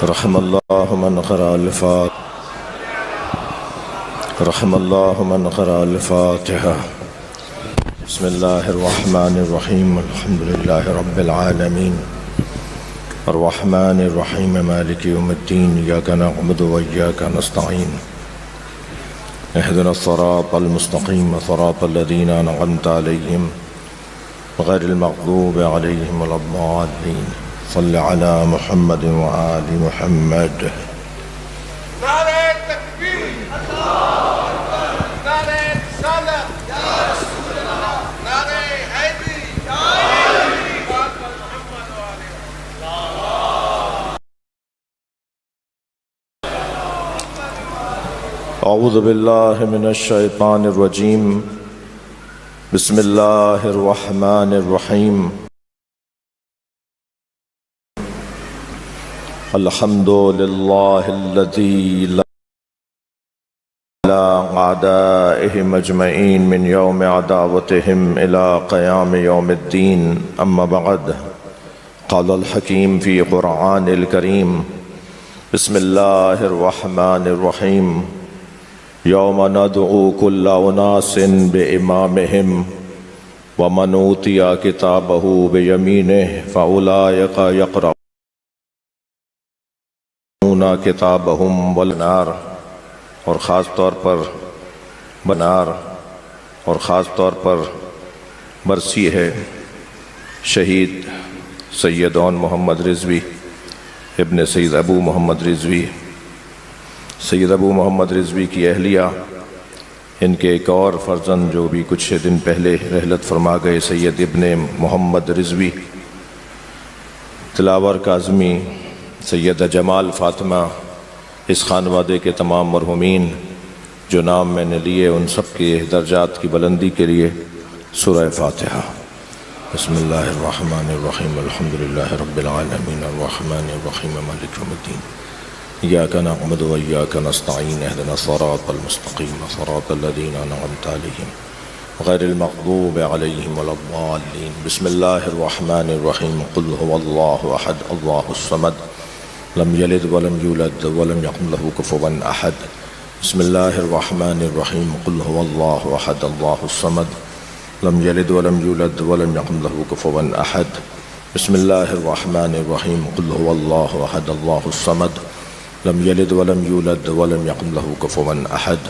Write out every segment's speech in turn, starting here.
رحم الله من قرأ الفاتحة رحم الله من قرأ الفاتحة. بسم الله الرحمن الرحيم. الحمد لله رب العالمين الرحمن الرحيم مالك يوم الدين إياك نعبد وإياك نستعين اهدنا الصراط المستقيم صراط الذين أنعمت عليهم غير المغضوب عليهم ولا الضالين. صل على محمد وآل محمد. نعرہ تکبیر، نعرہ رسالت، نعرہ حیدری، محمد اعوذ باللہ من الشیطان الرجیم. بسم اللہ الرحمن الرحیم. الحمد للہ الذی لا أعدائهم أجمعين من يوم عداوتهم إلى قيام يوم الدين. أما بعد، قال الحكيم في قرآن الكريم: بسم الله الرحمن الرحيم. يوم ندعو كل أناس بإمامهم ومن أوتي كتابه بيمينه فأولئك يقرؤون كتابهم والنار. اور خاص طور پر بنار اور خاص طور پر برسی ہے شہید سید اون محمد رضوی ابن سید ابو محمد رضوی. سید ابو محمد رضوی کی اہلیہ، ان کے ایک اور فرزند جو بھی کچھ دن پہلے رحلت فرما گئے، سید ابن محمد رضوی، تلاور کاظمی، سیدہ جمال فاطمہ، اس خانوادے کے تمام مرحومین جو نام میں نے لیے، ان سب کے درجات کی بلندی کے لیے سورہ فاتحہ. بسم اللہ الرحمن الرحیم. الحمدللہ رب العالمین الرحمن الرحیم مالک یوم الدین ایاک نعبد و ایاک نستعین اهدنا الصراط المستقیم صراط الذین انعمت علیہم غیر المغضوب علیہم ولا الضالین. بسم اللہ الرحمن الرحیم. قل هو اللہ احد اللہ الصمد لم یلد ولم یولد ولم یکن له کفوا احد. بسم اللہ الرحمن الرحیم. قل هو اللہ احد اللہ الصمد لم یلد ولم یولد ولم یکن له کفوا احد. بسم اللہ الرحمن الرحیم. قل هو اللہ احد اللہ الصمد لم یلد ولم یولد ولم یکن له کفوا احد.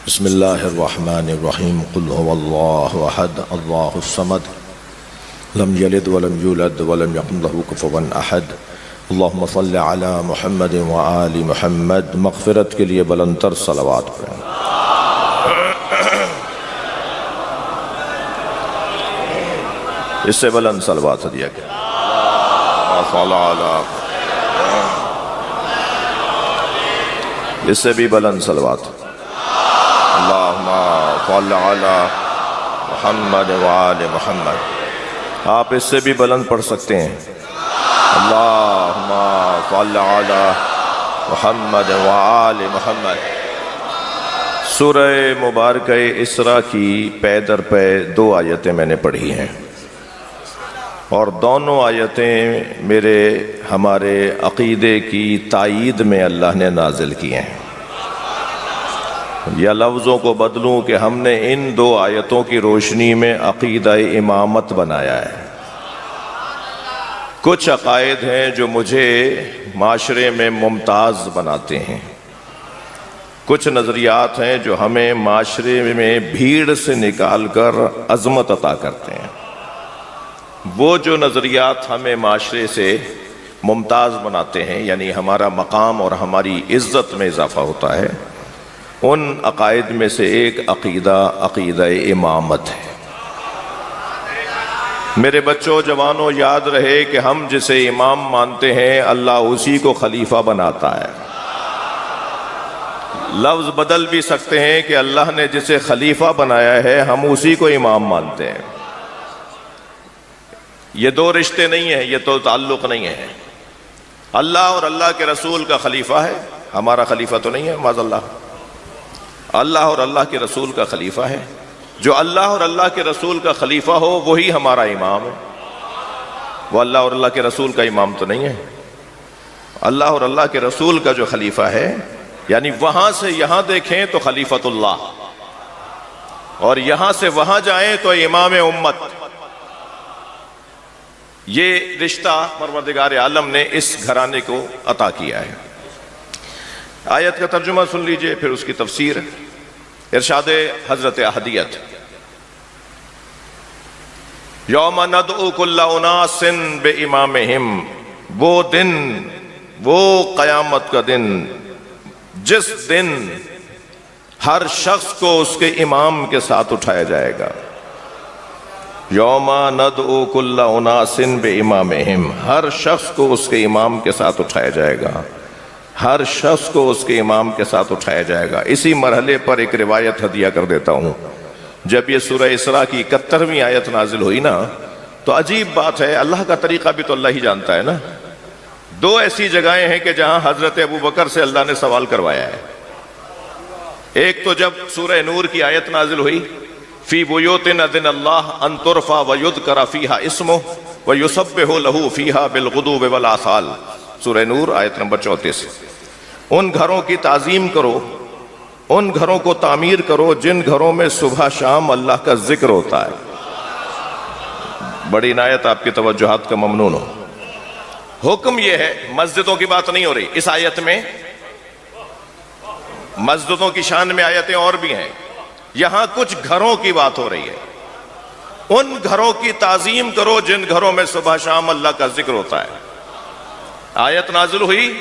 بسم اللہ الرحمن الرحیم. قل هو اللہ احد اللہ الصمد لم یلد ولم یولد ولم یکن له کفوا احد. اللہم صل علی محمد وآل محمد. مغفرت کے لیے بلند تر صلوات پڑھیں. اس سے بلند صلوات دیا گیا. صلی علی، اس سے بھی بلند صلوات. اللہم صل علی محمد وآل محمد. آپ اس سے بھی بلند پڑھ سکتے ہیں. اللہم صل علی محمد وآل محمد. سورہ مبارکہ اسراء کی پے در پے 2 آیتیں میں نے پڑھی ہیں، اور دونوں آیتیں ہمارے عقیدے کی تائید میں اللہ نے نازل کی ہیں. یا لفظوں کو بدلوں کہ ہم نے ان 2 آیتوں کی روشنی میں عقیدہ امامت بنایا ہے. کچھ عقائد ہیں جو مجھے معاشرے میں ممتاز بناتے ہیں، کچھ نظریات ہیں جو ہمیں معاشرے میں بھیڑ سے نکال کر عظمت عطا کرتے ہیں. وہ جو نظریات ہمیں معاشرے سے ممتاز بناتے ہیں، یعنی ہمارا مقام اور ہماری عزت میں اضافہ ہوتا ہے، ان عقائد میں سے ایک عقیدہ امامت ہے. میرے بچوں جوانوں، یاد رہے کہ ہم جسے امام مانتے ہیں اللہ اسی کو خلیفہ بناتا ہے. لفظ بدل بھی سکتے ہیں کہ اللہ نے جسے خلیفہ بنایا ہے ہم اسی کو امام مانتے ہیں. یہ 2 رشتے نہیں ہیں، یہ تو تعلق نہیں ہے. اللہ اور اللہ کے رسول کا خلیفہ ہے، ہمارا خلیفہ تو نہیں ہے معاذ اللہ. اللہ اور اللہ کے رسول کا خلیفہ ہے. جو اللہ اور اللہ کے رسول کا خلیفہ ہو وہی ہمارا امام ہے. وہ اللہ اور اللہ کے رسول کا امام تو نہیں ہے. اللہ اور اللہ کے رسول کا جو خلیفہ ہے، یعنی وہاں سے یہاں دیکھیں تو خلیفۃ اللہ، اور یہاں سے وہاں جائیں تو امام امت. یہ رشتہ پروردگار عالم نے اس گھرانے کو عطا کیا ہے. آیت کا ترجمہ سن لیجئے، پھر اس کی تفسیر. ارشاد حضرت احدیت: یوم ندعو کل اناس بامامہم، وہ دن، وہ قیامت کا دن جس دن ہر شخص کو اس کے امام کے ساتھ اٹھایا جائے گا. یوم ندعو کل اناس بامامہم، ہر شخص کو اس کے امام کے ساتھ اٹھایا جائے گا، ہر شخص کو اس کے امام کے ساتھ اٹھایا جائے گا. اسی مرحلے پر ایک روایت ہدیہ کر دیتا ہوں. جب یہ سورہ اسراء کی 71ویں آیت نازل ہوئی نا، تو عجیب بات ہے، اللہ کا طریقہ بھی تو اللہ ہی جانتا ہے نا. دو ایسی جگہیں ہیں کہ جہاں حضرت ابو بکر سے اللہ نے سوال کروایا ہے. ایک تو جب سورہ نور کی آیت نازل ہوئی، فی بیوت اذن اللہ ان ترفع ویذکر فیہا اسمہ ویسبح لہ فیہا بالغدو والآصال، سورہ نور آیت نمبر 34. ان گھروں کی تعظیم کرو، ان گھروں کو تعمیر کرو جن گھروں میں صبح شام اللہ کا ذکر ہوتا ہے. بڑی عنایت آپ کی توجہات کا ممنون ہو. حکم یہ ہے، مسجدوں کی بات نہیں ہو رہی اس آیت میں، مسجدوں کی شان میں آیتیں اور بھی ہیں، یہاں کچھ گھروں کی بات ہو رہی ہے. ان گھروں کی تعظیم کرو جن گھروں میں صبح شام اللہ کا ذکر ہوتا ہے. آیت نازل ہوئی،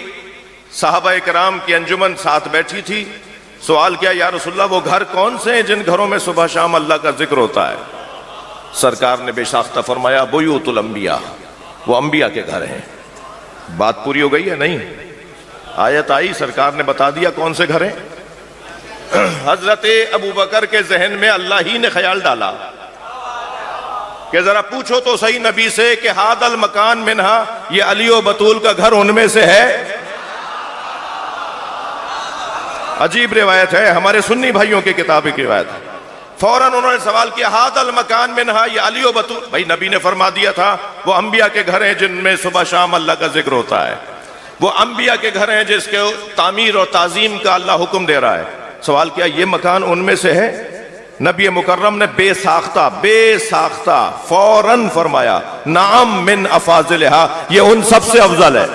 صحابہ کرام کی انجمن ساتھ بیٹھی تھی. سوال کیا، یا رسول اللہ وہ گھر کون سے ہیں جن گھروں میں صبح شام اللہ کا ذکر ہوتا ہے؟ سرکار نے بے ساختہ فرمایا، بیوت الانبیاء، وہ انبیاء کے گھر ہیں. بات پوری ہو گئی ہے نہیں؟ آیت آئی، سرکار نے بتا دیا کون سے گھر ہیں. حضرت ابو بکر کے ذہن میں اللہ ہی نے خیال ڈالا کہ ذرا پوچھو تو صحیح نبی سے کہ ھذا المکان منہا، یہ علی و بطول کا گھر ان میں سے ہے؟ عجیب روایت ہے، ہمارے سنی بھائیوں کی کتاب کی روایت ہے. فوراً انہوں نے سوال کیا، ھذا المکان منہا، یہ علی و بطول. بھائی نبی نے فرما دیا تھا وہ انبیاء کے گھر ہیں جن میں صبح شام اللہ کا ذکر ہوتا ہے، وہ انبیاء کے گھر ہیں جس کے تعمیر اور تعظیم کا اللہ حکم دے رہا ہے. سوال کیا یہ مکان ان میں سے ہے؟ نبی مکرم نے بے ساختہ فوراً فرمایا، نعم من افاضلہا، یہ ان سب سے افضل ہے.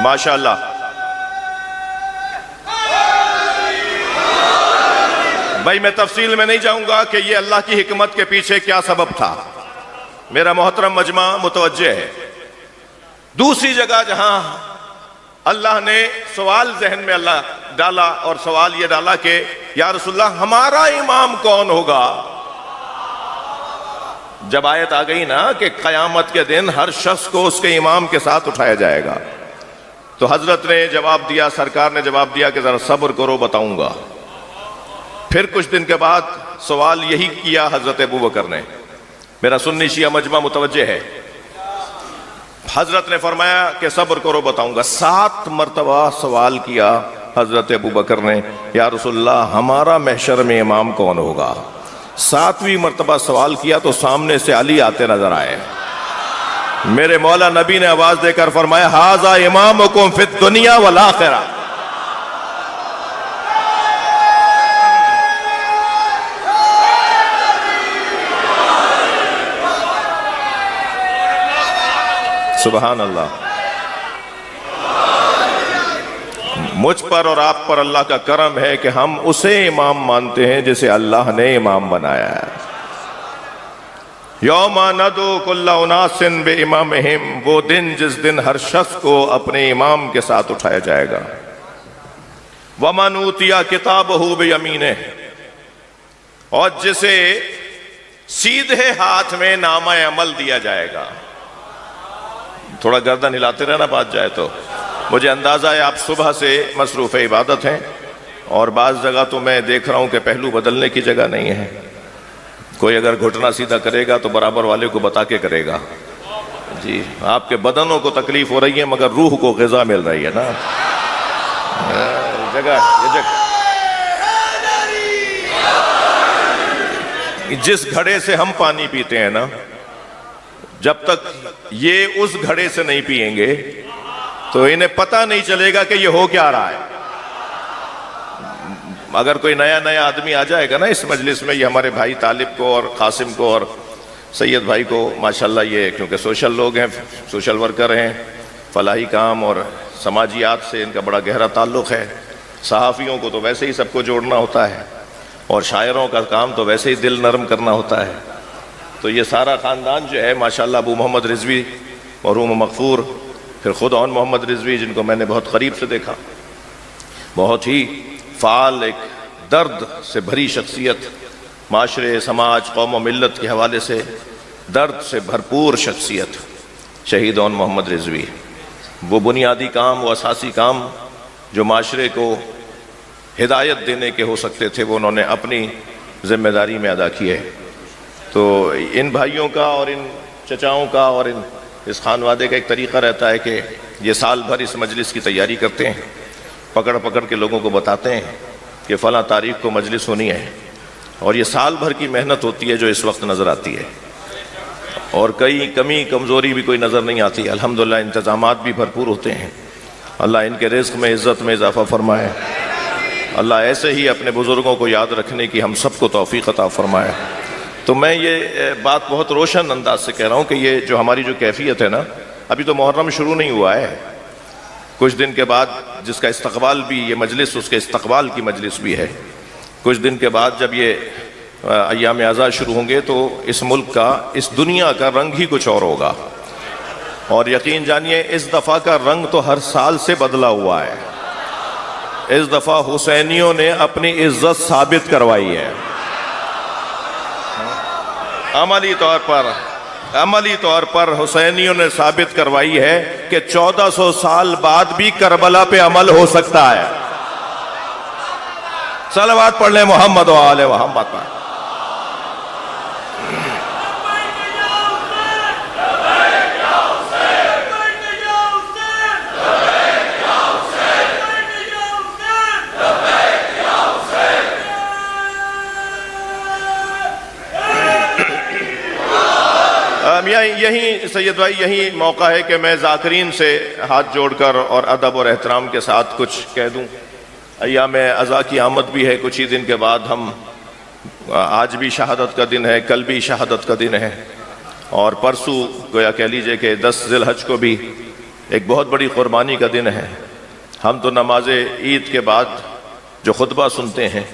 ماشاءاللہ. بھائی میں تفصیل میں نہیں جاؤں گا کہ یہ اللہ کی حکمت کے پیچھے کیا سبب تھا، میرا محترم مجمع متوجہ ہے. دوسری جگہ جہاں اللہ نے سوال ذہن میں اللہ ڈالا، اور سوال یہ ڈالا کہ یا رسول اللہ ہمارا امام کون ہوگا؟ جب آیت آ گئی نا کہ قیامت کے دن ہر شخص کو اس کے امام کے ساتھ اٹھایا جائے گا، تو حضرت نے جواب دیا، سرکار نے جواب دیا کہ ذرا صبر کرو بتاؤں گا. پھر کچھ دن کے بعد سوال یہی کیا حضرت ابو بکر نے. میرا سنی شیعہ مجمع متوجہ ہے. حضرت نے فرمایا کہ صبر کرو بتاؤں گا. 7 مرتبہ سوال کیا حضرت ابو بکر نے، یا رسول اللہ ہمارا محشر میں امام کون ہوگا؟ 7ویں مرتبہ سوال کیا تو سامنے سے علی آتے نظر آئے. میرے مولا نبی نے آواز دے کر فرمایا، ھذا امامکم فی الدنیا والآخرہ. سبحان اللہ. مجھ پر اور آپ پر اللہ کا کرم ہے کہ ہم اسے امام مانتے ہیں جسے اللہ نے امام بنایا ہے. یوم ندعو کل اناس بامامہم، وہ دن جس دن ہر شخص کو اپنے امام کے ساتھ اٹھایا جائے گا. ومن اوتی کتابہ بیمینہ، اور جسے سیدھے ہاتھ میں نامہ عمل دیا جائے گا. تھوڑا گردن ہلاتے رہنا بات جائے تو. مجھے اندازہ ہے آپ صبح سے مصروف عبادت ہیں، اور بعض جگہ تو میں دیکھ رہا ہوں کہ پہلو بدلنے کی جگہ نہیں ہے. کوئی اگر گھٹنا سیدھا کرے گا تو برابر والے کو بتا کے کرے گا. جی آپ کے بدنوں کو تکلیف ہو رہی ہے مگر روح کو غذا مل رہی ہے نا. یہ جگہ جس گھڑے سے ہم پانی پیتے ہیں نا، جب تک یہ اس گھڑے سے نہیں پئیں گے تو انہیں پتہ نہیں چلے گا کہ یہ ہو کیا رہا ہے۔ اگر کوئی نیا آدمی آ جائے گا نا اس مجلس میں، یہ ہمارے بھائی طالب کو اور قاسم کو اور سید بھائی کو ماشاءاللہ، یہ کیونکہ سوشل لوگ ہیں، سوشل ورکر ہیں، فلاحی کام اور سماجیات سے ان کا بڑا گہرا تعلق ہے، صحافیوں کو تو ویسے ہی سب کو جوڑنا ہوتا ہے، اور شاعروں کا کام تو ویسے ہی دل نرم کرنا ہوتا ہے، تو یہ سارا خاندان جو ہے ماشاءاللہ، ابو محمد رضوی مرحوم مغفور، پھر خود اون محمد رضوی جن کو میں نے بہت قریب سے دیکھا، بہت ہی فعال، ایک درد سے بھری شخصیت، معاشرے، سماج، قوم و ملت کے حوالے سے درد سے بھرپور شخصیت شہید اون محمد رضوی۔ وہ بنیادی کام، وہ اساسی کام جو معاشرے کو ہدایت دینے کے ہو سکتے تھے، وہ انہوں نے اپنی ذمہ داری میں ادا کیے۔ تو ان بھائیوں کا اور ان چچاؤں کا اور اس خانوادے کا ایک طریقہ رہتا ہے کہ یہ سال بھر اس مجلس کی تیاری کرتے ہیں، پکڑ پکڑ کے لوگوں کو بتاتے ہیں کہ فلاں تاریخ کو مجلس ہونی ہے، اور یہ سال بھر کی محنت ہوتی ہے جو اس وقت نظر آتی ہے، اور کئی کمی کمزوری بھی کوئی نظر نہیں آتی۔ الحمدللہ انتظامات بھی بھرپور ہوتے ہیں۔ اللہ ان کے رزق میں، عزت میں اضافہ فرمائے۔ اللہ ایسے ہی اپنے بزرگوں کو یاد رکھنے کی ہم سب کو توفیق عطا فرمائے۔ تو میں یہ بات بہت روشن انداز سے کہہ رہا ہوں کہ یہ جو ہماری جو کیفیت ہے نا، ابھی تو محرم شروع نہیں ہوا ہے، کچھ دن کے بعد جس کا استقبال بھی، یہ مجلس اس کے استقبال کی مجلس بھی ہے، کچھ دن کے بعد جب یہ ایام اعزاء شروع ہوں گے تو اس ملک کا، اس دنیا کا رنگ ہی کچھ اور ہوگا، اور یقین جانیے اس دفعہ کا رنگ تو ہر سال سے بدلا ہوا ہے۔ اس دفعہ حسینیوں نے اپنی عزت ثابت کروائی ہے، عملی طور پر حسینیوں نے ثابت کروائی ہے کہ 1400 سال بعد بھی کربلا پہ عمل ہو سکتا ہے۔ صلوات پڑھ لیں محمد و آل محمد پر۔ یہی سید بھائی، یہی موقع ہے کہ میں ذاکرین سے ہاتھ جوڑ کر اور ادب اور احترام کے ساتھ کچھ کہہ دوں۔ ایام عزا کی آمد بھی ہے کچھ ہی دن کے بعد، ہم آج بھی شہادت کا دن ہے، کل بھی شہادت کا دن ہے، اور پرسوں گویا کہہ لیجئے کہ 10 ذی الحج کو بھی ایک بہت بڑی قربانی کا دن ہے۔ ہم تو نماز عید کے بعد جو خطبہ سنتے ہیں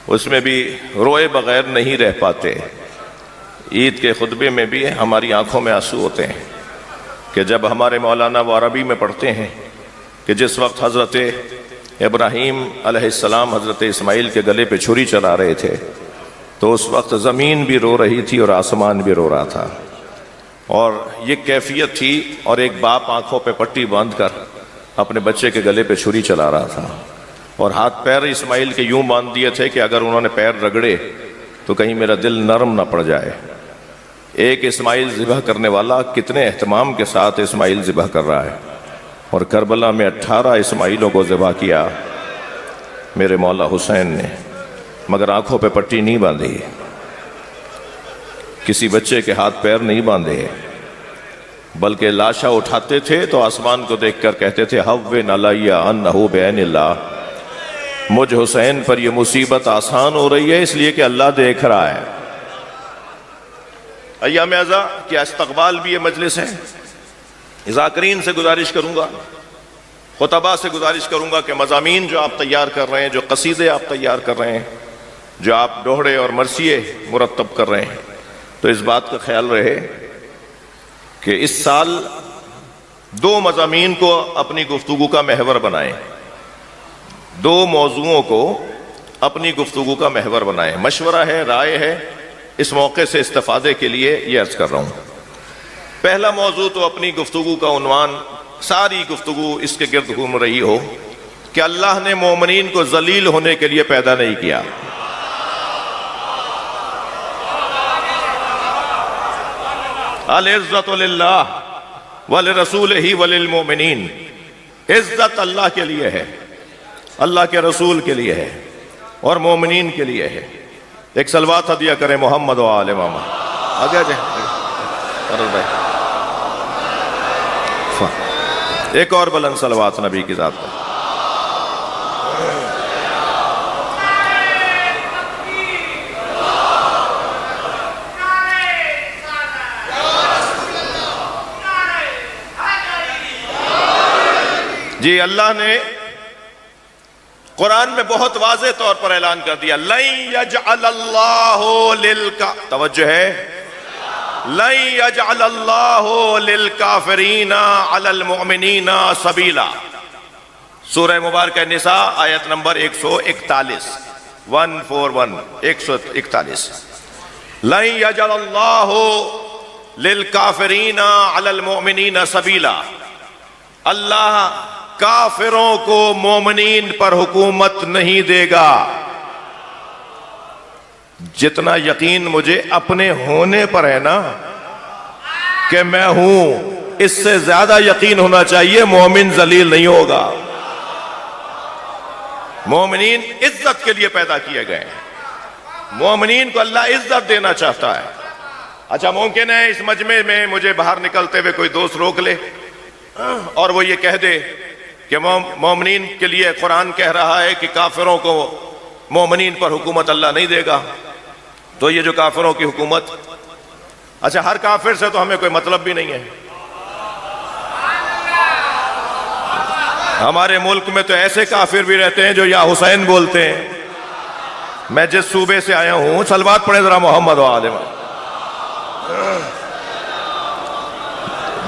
اس میں بھی روئے بغیر نہیں رہ پاتے۔ عید کے خطبے میں بھی ہماری آنکھوں میں آنسو ہوتے ہیں کہ جب ہمارے مولانا وہ عربی میں پڑھتے ہیں کہ جس وقت حضرت ابراہیم علیہ السلام حضرت اسماعیل کے گلے پہ چھری چلا رہے تھے تو اس وقت زمین بھی رو رہی تھی اور آسمان بھی رو رہا تھا، اور یہ کیفیت تھی، اور ایک باپ آنکھوں پہ پٹی باندھ کر اپنے بچے کے گلے پہ چھری چلا رہا تھا، اور ہاتھ پیر اسماعیل کے یوں باندھ دیے تھے کہ اگر انہوں نے پیر رگڑے تو کہیں میرا دل نرم نہ پڑ جائے۔ ایک اسماعیل ذبح کرنے والا کتنے اہتمام کے ساتھ اسماعیل ذبح کر رہا ہے، اور کربلا میں 18 اسماعیلوں کو ذبح کیا میرے مولا حسین نے، مگر آنکھوں پہ پٹی نہیں باندھی، کسی بچے کے ہاتھ پیر نہیں باندھے، بلکہ لاشا اٹھاتے تھے تو آسمان کو دیکھ کر کہتے تھے ہون علی انہ بعین اللہ، مجھ حسین پر یہ مصیبت آسان ہو رہی ہے اس لیے کہ اللہ دیکھ رہا ہے۔ ایام عزا کیا استقبال بھی یہ مجلس ہے۔ ذاکرین سے گزارش کروں گا، خطباء سے گزارش کروں گا کہ مضامین جو آپ تیار کر رہے ہیں، جو قصیدے آپ تیار کر رہے ہیں، جو آپ دوہڑے اور مرثیے مرتب کر رہے ہیں، تو اس بات کا خیال رہے کہ اس سال 2 مضامین کو اپنی گفتگو کا محور بنائیں، 2 موضوعوں کو اپنی گفتگو کا محور بنائیں۔ مشورہ ہے، رائے ہے، اس موقع سے استفادے کے لیے یہ عرض کر رہا ہوں۔ پہلا موضوع تو اپنی گفتگو کا عنوان، ساری گفتگو اس کے گرد گھوم رہی ہو کہ اللہ نے مومنین کو ذلیل ہونے کے لیے پیدا نہیں کیا۔ العزت للہ ولرسولہ وللمؤمنین، عزت اللہ کے لیے ہے، اللہ کے رسول کے لیے ہے اور مومنین کے لیے ہے۔ ایک صلوات ہدیہ کریں محمد و آل محمد. آگے جائیں فرض بھائی. ایک اور بلند صلوات نبی کی ذات پر. جی اللہ نے قرآن میں بہت واضح طور پر اعلان کر دیا لَن يَجْعَلَ اللَّهُ توجہ ہے لَن يَجْعَلَ اللَّهُ لِلْكَافِرِينَ عَلَى الْمُؤْمِنِينَ سَبِيلًا. سورہ مبارکہ نساء آیت نمبر 141 141. لَن يَجْعَلَ اللَّهُ لِلْكَافِرِينَ عَلَى الْمُؤْمِنِينَ سَبِيلًا. اللہ کافروں کو مومنین پر حکومت نہیں دے گا. جتنا یقین مجھے اپنے ہونے پر ہے نا کہ میں ہوں، اس سے زیادہ یقین ہونا چاہیے مومن ذلیل نہیں ہوگا. مومنین عزت کے لیے پیدا کیے گئے ہیں. مومنین کو اللہ عزت دینا چاہتا ہے. اچھا ممکن ہے اس مجمع میں مجھے باہر نکلتے ہوئے کوئی دوست روک لے اور وہ یہ کہہ دے کہ مومنین کے لیے قرآن کہہ رہا ہے کہ کافروں کو مومنین پر حکومت اللہ نہیں دے گا. تو یہ جو کافروں کی حکومت، اچھا ہر کافر سے تو ہمیں کوئی مطلب بھی نہیں ہے. ہمارے ملک میں تو ایسے کافر بھی رہتے ہیں جو یا حسین بولتے ہیں. میں جس صوبے سے آیا ہوں، صلوات پڑھیں ذرا محمد و آل محمد.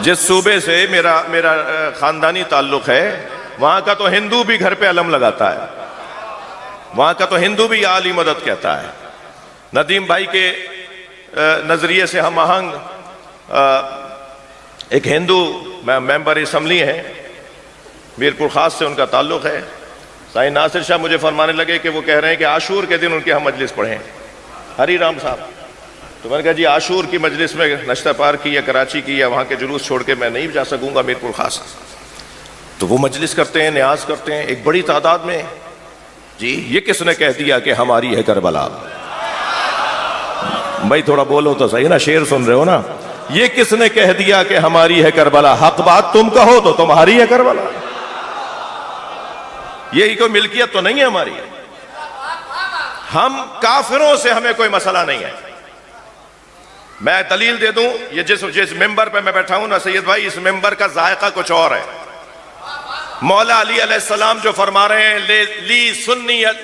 جس صوبے سے میرا خاندانی تعلق ہے، وہاں کا تو ہندو بھی گھر پہ علم لگاتا ہے. وہاں کا تو ہندو بھی یا علی مدد کہتا ہے. ندیم بھائی کے نظریے سے ہم آہنگ ایک ہندو ممبر اسمبلی ہیں، میرپور خاص سے ان کا تعلق ہے. سائن ناصر شاہ مجھے فرمانے لگے کہ وہ کہہ رہے ہیں کہ عاشور کے دن ان کے ہم مجلس پڑھیں. ہری رام صاحب، تو میں نے کہا جی عاشور کی مجلس میں نشتہ پار کی یا کراچی کی یا وہاں کے جلوس چھوڑ کے میں نہیں جا سکوں گا میرپور خاص. تو وہ مجلس کرتے ہیں، نیاز کرتے ہیں ایک بڑی تعداد میں. جی یہ کس نے کہہ دیا کہ ہماری ہے کربلا؟ بھائی تھوڑا بولو تو صحیح نا، شعر سن رہے ہو نا. یہ کس نے کہہ دیا کہ ہماری ہے کربلا؟ حق بات تم کہو تو تمہاری ہے کربلا. یہی کوئی ملکیت تو نہیں ہے ہماری. ہم کافروں سے ہمیں کوئی مسئلہ نہیں ہے. میں دلیل دے دوں، یہ جس ممبر پہ میں بیٹھا ہوں نا سید بھائی، اس ممبر کا ذائقہ کچھ اور ہے. مولا علی علیہ السلام جو فرما رہے ہیں لی سنیت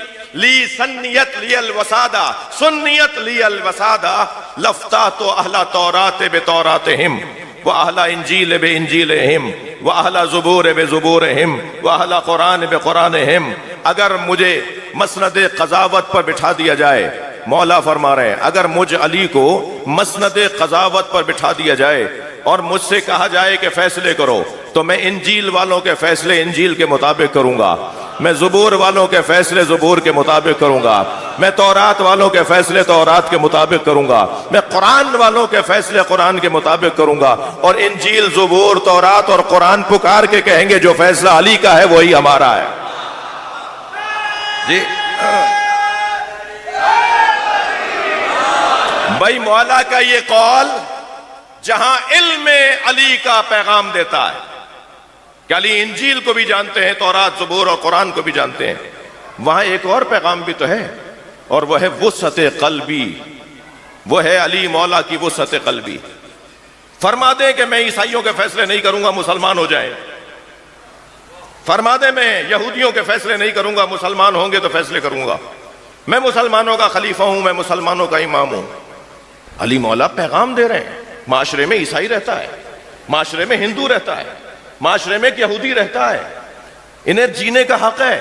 لی الوسادہ سنیت لی الوسادہ لفتات اہل تورات بتوراتہم واہل انجیل بانجیلہم واہل زبور بزبورہم واہل قرآن بقرآنہم. اگر مجھے مسند قضاوت پر بٹھا دیا جائے، مولا فرما رہے ہیں اگر مجھ علی کو مسند قضاوت پر بٹھا دیا جائے اور مجھ سے کہا جائے کہ فیصلے کرو، تو میں انجیل والوں کے فیصلے انجیل کے مطابق کروں گا، میں زبور والوں کے فیصلے زبور کے مطابق کروں گا، میں تورات والوں کے فیصلے تورات کے مطابق کروں گا، میں قرآن والوں کے فیصلے قرآن کے مطابق کروں گا. اور انجیل زبور تورات اور قرآن پکار کے کہیں گے جو فیصلہ علی کا ہے وہی ہمارا ہے. جی بھائی مولا کا یہ قول جہاں علم علی کا پیغام دیتا ہے کہ علی انجیل کو بھی جانتے ہیں، تورات زبور اور قرآن کو بھی جانتے ہیں، وہاں ایک اور پیغام بھی تو ہے، اور وہ ہے وسعت قلبی. وہ ہے علی مولا کی وسعت قلبی. فرما دیں کہ میں عیسائیوں کے فیصلے نہیں کروں گا، مسلمان ہو جائیں. فرما دیں میں یہودیوں کے فیصلے نہیں کروں گا، مسلمان ہوں گے تو فیصلے کروں گا. میں مسلمانوں کا خلیفہ ہوں، میں مسلمانوں کا امام ہوں. علی مولا پیغام دے رہے ہیں. معاشرے میں عیسائی رہتا ہے، معاشرے میں ہندو رہتا ہے، معاشرے میں ایک یہودی رہتا ہے. انہیں جینے کا حق ہے،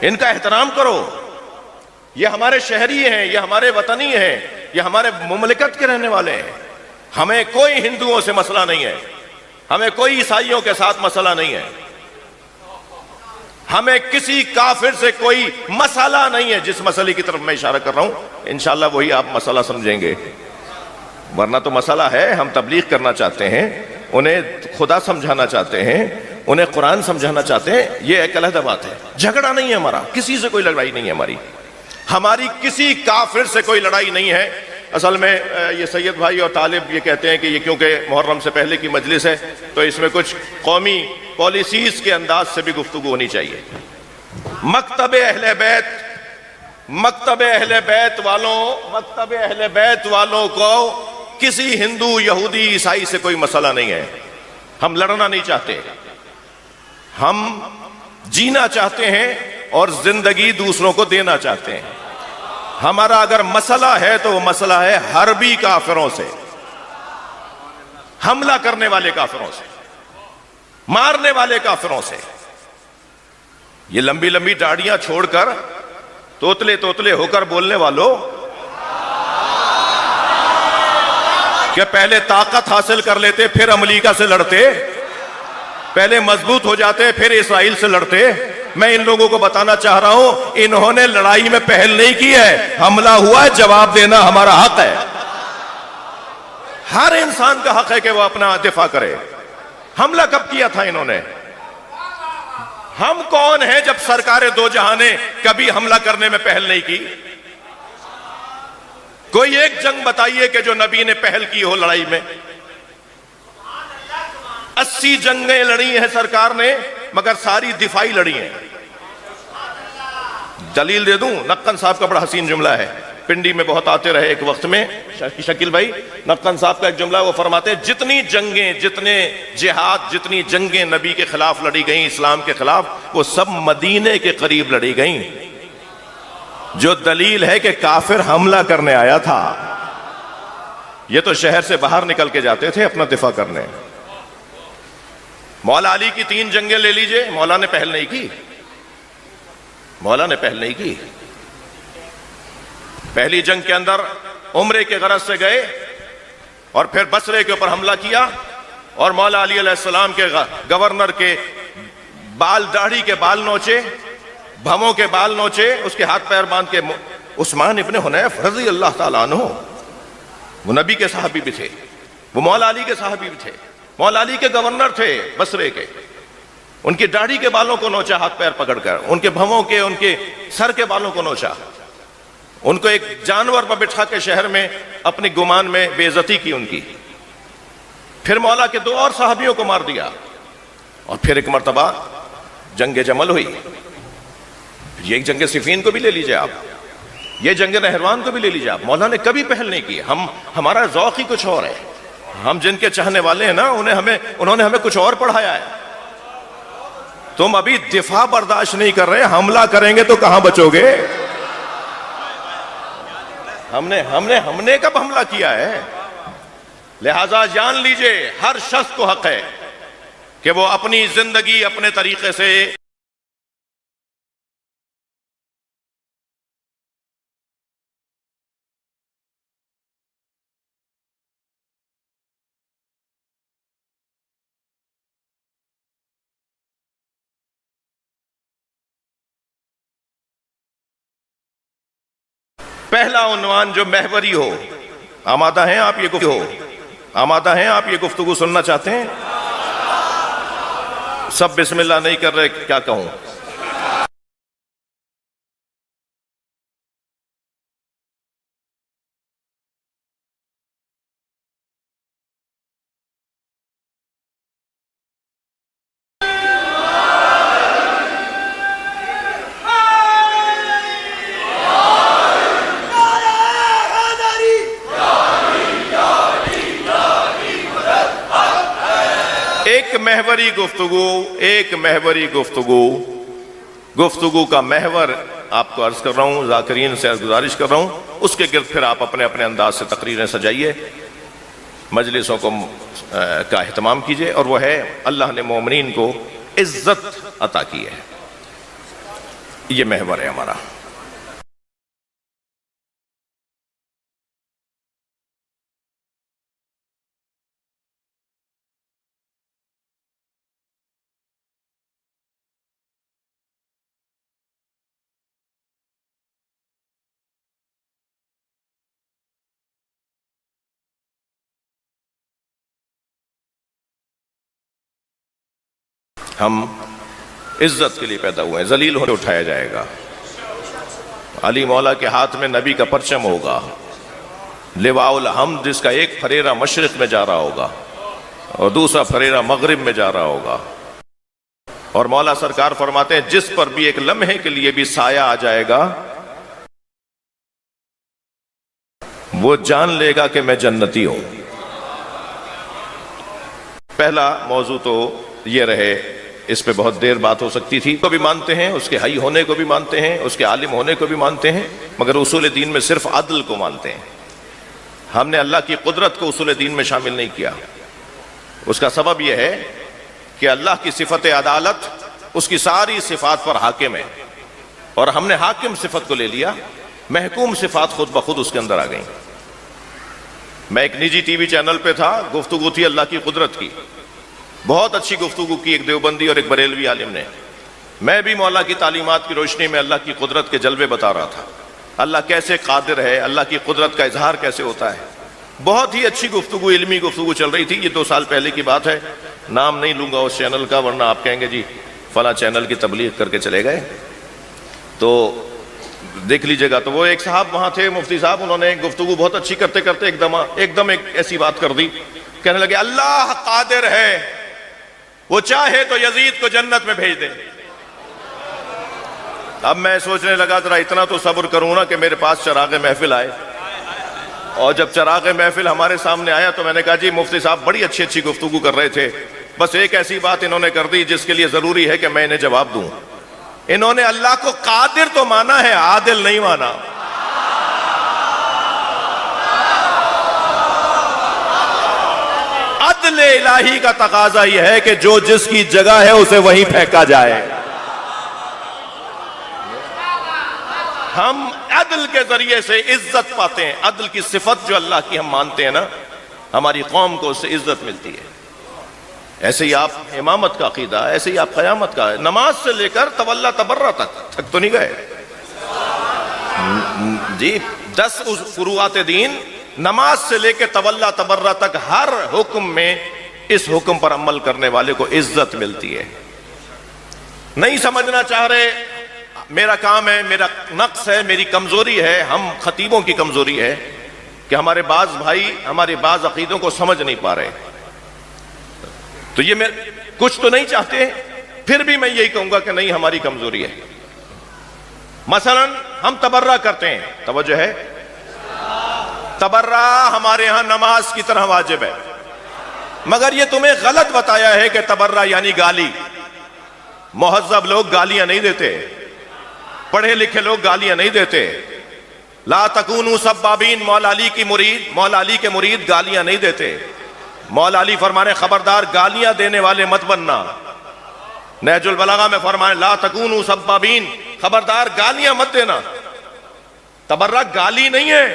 ان کا احترام کرو. یہ ہمارے شہری ہیں، یہ ہمارے وطنی ہیں، یہ ہمارے مملکت کے رہنے والے ہیں. ہمیں کوئی ہندوؤں سے مسئلہ نہیں ہے، ہمیں کوئی عیسائیوں کے ساتھ مسئلہ نہیں ہے، ہمیں کسی کافر سے کوئی مسئلہ نہیں ہے. جس مسئلے کی طرف میں اشارہ کر رہا ہوں انشاءاللہ وہی آپ مسئلہ سمجھیں گے. ورنہ تو مسئلہ ہے، ہم تبلیغ کرنا چاہتے ہیں، انہیں خدا سمجھانا چاہتے ہیں، انہیں قرآن سمجھانا چاہتے ہیں. یہ ایک علیحدہ بات ہے، جھگڑا نہیں ہے ہمارا، کسی سے کوئی لڑائی نہیں ہے ہماری. ہماری کسی کافر سے کوئی لڑائی نہیں ہے۔ اصل میں یہ سید بھائی اور طالب یہ کہتے ہیں کہ یہ کیونکہ محرم سے پہلے کی مجلس ہے تو اس میں کچھ قومی پالیسیز کے انداز سے بھی گفتگو ہونی چاہیے۔ مکتب اہل بیت والوں کو کسی ہندو، یہودی، عیسائی سے کوئی مسئلہ نہیں ہے۔ ہم لڑنا نہیں چاہتے، ہم جینا چاہتے ہیں اور زندگی دوسروں کو دینا چاہتے ہیں۔ ہمارا اگر مسئلہ ہے تو وہ مسئلہ ہے حربی کافروں سے، حملہ کرنے والے کافروں سے، مارنے والے کافروں سے۔ یہ لمبی لمبی داڑیاں چھوڑ کر توتلے توتلے ہو کر بولنے والوں، کہ پہلے طاقت حاصل کر لیتے پھر امریکہ سے لڑتے، پہلے مضبوط ہو جاتے پھر اسرائیل سے لڑتے۔ میں ان لوگوں کو بتانا چاہ رہا ہوں انہوں نے لڑائی میں پہل نہیں کی ہے، حملہ ہوا ہے، جواب دینا ہمارا حق ہے۔ ہر انسان کا حق ہے کہ وہ اپنا دفاع کرے۔ حملہ کب کیا تھا انہوں نے؟ ہم کون ہیں جب سرکار دو جہاں نے کبھی حملہ کرنے میں پہل نہیں کی؟ کوئی ایک جنگ بتائیے کہ جو نبی نے پہل کی ہو لڑائی میں۔ 80 جنگیں لڑی ہیں سرکار نے مگر ساری دفاعی لڑی ہیں۔ دلیل دے دوں، نقن صاحب کا بڑا حسین جملہ ہے، پنڈی میں بہت آتے رہے ایک وقت میں، شکیل بھائی، نقن صاحب کا ایک جملہ، وہ فرماتے ہیں جتنی جنگیں، جتنے جہاد، جتنی جنگیں نبی کے خلاف لڑی گئیں، اسلام کے خلاف، وہ سب مدینے کے قریب لڑی گئیں، جو دلیل ہے کہ کافر حملہ کرنے آیا تھا۔ یہ تو شہر سے باہر نکل کے جاتے تھے اپنا دفاع کرنے۔ مولا علی کی 3 جنگیں لے لیجئے، مولا نے پہل نہیں کی، مولا نے پہل نہیں کی۔ پہلی جنگ کے اندر عمرے کے غرض سے گئے اور پھر بصرے کے اوپر حملہ کیا، اور مولا علی علیہ السلام کے گورنر کے بال، داڑھی کے بال نوچے، بھووں کے بال نوچے، اس کے ہاتھ پیر باندھ کے۔ عثمان ابن حنیف رضی اللہ تعالیٰ عنہ، وہ نبی کے صحابی بھی تھے، وہ مولا علی کے صحابی بھی تھے، مولا علی کے گورنر تھے بصرے کے، ان کی داڑھی کے بالوں کو نوچا ہاتھ پیر پکڑ کر، ان کے بھووں کے، ان کے سر کے بالوں کو نوچا، ان کو ایک جانور پر بٹھا کے شہر میں اپنی گمان میں بے عزتی کی ان کی۔ پھر مولا کے 2 اور صحابیوں کو مار دیا، اور پھر ایک مرتبہ جنگ جمل ہوئی۔ یہ جنگ صفین کو بھی لے لیجئے آپ، یہ جنگ نہروان کو بھی لے لیجئے آپ، مولا نے کبھی پہل نہیں کی۔ ہمارا ذوق ہی کچھ اور ہے، ہم جن کے چاہنے والے ہیں نا انہوں نے ہمیں کچھ اور پڑھایا ہے۔ تم ابھی دفاع برداشت نہیں کر رہے، حملہ کریں گے تو کہاں بچو گے؟ ہم نے کب حملہ کیا ہے؟ لہذا جان لیجئے ہر شخص کو حق ہے کہ وہ اپنی زندگی اپنے طریقے سے پہلا عنوان جو محوری ہو۔ آمادہ ہیں آپ یہ گفتگو سننا چاہتے ہیں؟ سب بسم اللہ نہیں کر رہے، کیا کہوں؟ ایک محوری گفتگو کا محور آپ کو عرض کر رہا ہوں، ذاکرین سے گزارش کر رہا ہوں، اس کے گرد پھر آپ اپنے اپنے انداز سے تقریریں سجائیے، مجلسوں کا اہتمام کیجئے، اور وہ ہے اللہ نے مومنین کو عزت عطا کی ہے۔ یہ محور ہے ہمارا۔ ہم عزت کے لیے پیدا ہوئے ہیں، ذلیل ہونے اٹھایا جائے گا۔ علی مولا کے ہاتھ میں نبی کا پرچم ہوگا، لواء الحمد جس کا ایک پھریرا مشرق میں جا رہا ہوگا اور دوسرا پھریرا مغرب میں جا رہا ہوگا، اور مولا سرکار فرماتے ہیں جس پر بھی ایک لمحے کے لیے بھی سایہ آ جائے گا وہ جان لے گا کہ میں جنتی ہوں۔ پہلا موضوع تو یہ رہے، اس پہ بہت دیر بات ہو سکتی تھی، کو بھی مانتے ہیں، اس کے حی ہونے کو بھی مانتے ہیں، اس کے عالم ہونے کو بھی مانتے ہیں، مگر اصول دین میں صرف عدل کو مانتے ہیں۔ ہم نے اللہ کی قدرت کو اصول دین میں شامل نہیں کیا۔ اس کا سبب یہ ہے کہ اللہ کی صفت عدالت اس کی ساری صفات پر حاکم ہے، اور ہم نے حاکم صفت کو لے لیا، محکوم صفات خود بخود اس کے اندر آ گئیں۔ میں ایک نجی ٹی وی چینل پہ تھا، گفتگو تھی اللہ کی قدرت کی، بہت اچھی گفتگو کی ایک دیوبندی اور ایک بریلوی عالم نے۔ میں بھی مولا کی تعلیمات کی روشنی میں اللہ کی قدرت کے جلوے بتا رہا تھا، اللہ کیسے قادر ہے، اللہ کی قدرت کا اظہار کیسے ہوتا ہے۔ بہت ہی اچھی گفتگو، علمی گفتگو چل رہی تھی۔ یہ 2 سال پہلے کی بات ہے، نام نہیں لوں گا اس چینل کا ورنہ آپ کہیں گے جی فلاں چینل کی تبلیغ کر کے چلے گئے، تو دیکھ لیجئے گا۔ تو وہ ایک صاحب وہاں تھے، مفتی صاحب، انہوں نے گفتگو بہت اچھی کرتے کرتے ایک دم ایک ایسی بات کر دی، کہنے لگے اللہ قادر ہے، وہ چاہے تو یزید کو جنت میں بھیج دے۔ اب میں سوچنے لگا ذرا اتنا تو صبر کروں نا کہ میرے پاس چراغ محفل آئے، اور جب چراغ محفل ہمارے سامنے آیا تو میں نے کہا جی مفتی صاحب بڑی اچھی اچھی گفتگو کر رہے تھے، بس ایک ایسی بات انہوں نے کر دی جس کے لیے ضروری ہے کہ میں انہیں جواب دوں۔ انہوں نے اللہ کو قادر تو مانا ہے، عادل نہیں مانا۔ عدل الہی کا تقاضا یہ ہے کہ جو جس کی جگہ ہے اسے وہیں پھینکا جائے۔ ہم عدل کے ذریعے سے عزت پاتے ہیں، عدل کی صفت جو اللہ کی ہم مانتے ہیں نا، ہماری قوم کو اس سے عزت ملتی ہے۔ ایسے ہی آپ امامت کا عقیدہ، ایسے ہی آپ قیامت کا، نماز سے لے کر تولا تبرہ تک تو نہیں گئے جی۔ 10 فروعات دین، نماز سے لے کے تولا تبرہ تک ہر حکم میں اس حکم پر عمل کرنے والے کو عزت ملتی ہے۔ نہیں سمجھنا چاہ رہے، میرا کام ہے، میرا نقص ہے، میری کمزوری ہے، ہم خطیبوں کی کمزوری ہے کہ ہمارے بعض بھائی ہمارے بعض عقیدوں کو سمجھ نہیں پا رہے، تو یہ میں کچھ تو نہیں چاہتے، پھر بھی میں یہی کہوں گا کہ نہیں ہماری کمزوری ہے۔ مثلا ہم تبرہ کرتے ہیں، توجہ ہے، تبرہ ہمارے ہاں نماز کی طرح واجب ہے، مگر یہ تمہیں غلط بتایا ہے کہ تبرہ یعنی گالی۔ مہذب لوگ گالیاں نہیں دیتے، پڑھے لکھے لوگ گالیاں نہیں دیتے۔ لا تکونوا سبابین، مولا علی کی مرید، مولا علی کے مرید گالیاں نہیں دیتے۔ مولا علی فرمانے خبردار گالیاں دینے والے مت بننا۔ نہج البلاغہ میں فرمانے لا تکونوا سبابین، خبردار گالیاں مت دینا۔ تبرہ گالی نہیں ہے،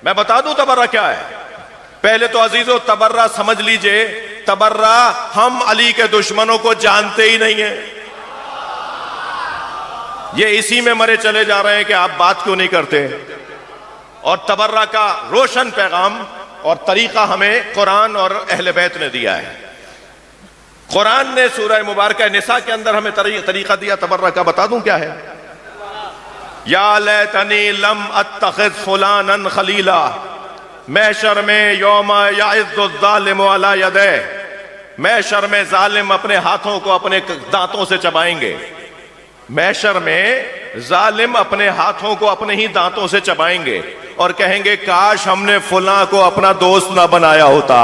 میں بتا دوں تبرہ کیا ہے۔ پہلے تو عزیزو تبرہ سمجھ لیجئے، تبرہ ہم علی کے دشمنوں کو جانتے ہی نہیں ہیں۔ یہ اسی میں مرے چلے جا رہے ہیں کہ آپ بات کیوں نہیں کرتے۔ اور تبرہ کا روشن پیغام اور طریقہ ہمیں قرآن اور اہل بیت نے دیا ہے۔ قرآن نے سورہ مبارکہ نساء کے اندر ہمیں طریقہ دیا تبرہ کا، بتا دوں کیا ہے۔ یا لیتنی لم اتخذ فلانا خلیلا، محشر میں یوم یعض الظالم علی یدیہ، محشر میں ظالم اپنے ہاتھوں کو اپنے دانتوں سے چبائیں گے۔ محشر میں ظالم اپنے ہاتھوں کو اپنے ہی دانتوں سے چبائیں گے اور کہیں گے کاش ہم نے فلاں کو اپنا دوست نہ بنایا ہوتا۔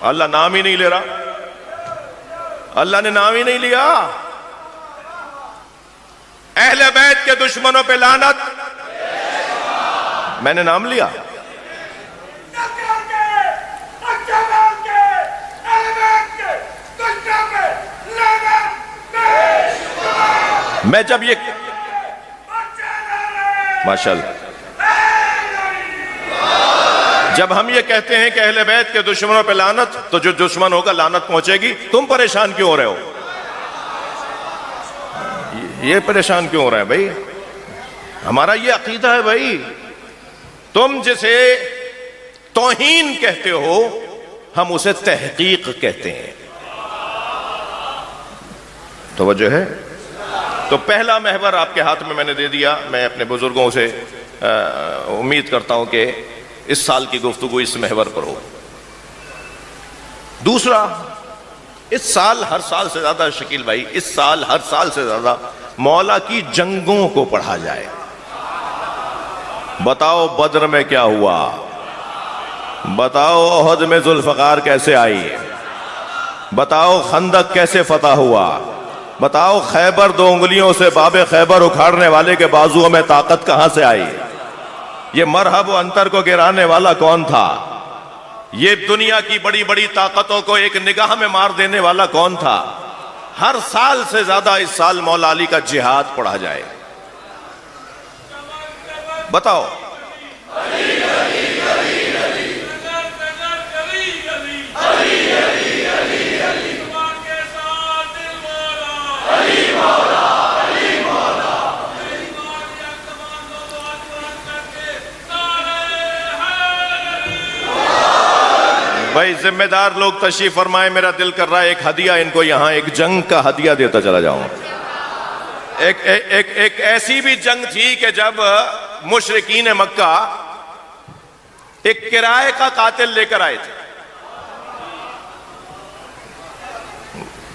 اللہ نام ہی نہیں لے رہا، اللہ نے نام ہی نہیں لیا۔ اہل بیت کے دشمنوں پہ لعنت، میں نے نام لیا۔ میں جب یہ ماشاءاللہ جب ہم یہ کہتے ہیں کہ اہل بیت کے دشمنوں پہ لعنت، تو جو دشمن ہوگا لعنت پہنچے گی۔ تم پریشان کیوں ہو رہے ہو؟ یہ پریشان کیوں ہو رہا ہے بھائی؟ ہمارا یہ عقیدہ ہے بھائی۔ تم جسے توہین کہتے ہو ہم اسے تحقیق کہتے ہیں، توجہ ہے۔ تو پہلا محور آپ کے ہاتھ میں نے دے دیا. میں اپنے بزرگوں سے امید کرتا ہوں کہ اس سال کی گفتگو اس محور پر ہو. دوسرا، اس سال ہر سال سے زیادہ شکیل بھائی، اس سال ہر سال سے زیادہ مولا کی جنگوں کو پڑھا جائے. بتاؤ بدر میں کیا ہوا، بتاؤ احد میں ذوالفقار کیسے آئی، بتاؤ خندق کیسے فتح ہوا، بتاؤ خیبر 2 انگلیوں سے باب خیبر اکھاڑنے والے کے بازوؤں میں طاقت کہاں سے آئی، یہ مرحب و انتر کو گرانے والا کون تھا، یہ دنیا کی بڑی بڑی طاقتوں کو ایک نگاہ میں مار دینے والا کون تھا. ہر سال سے زیادہ اس سال مولا علی کا جہاد پڑھا جائے. بتاؤ بھائی ذمہ دار لوگ تشریف فرمائیں. میرا دل کر رہا ہے ایک ہدیہ ان کو یہاں ایک جنگ کا ہدیہ دیتا چلا جاؤں. ایک ایسی بھی جنگ تھی کہ جب مشرکین مکہ ایک کرائے کا قاتل لے کر آئے تھے.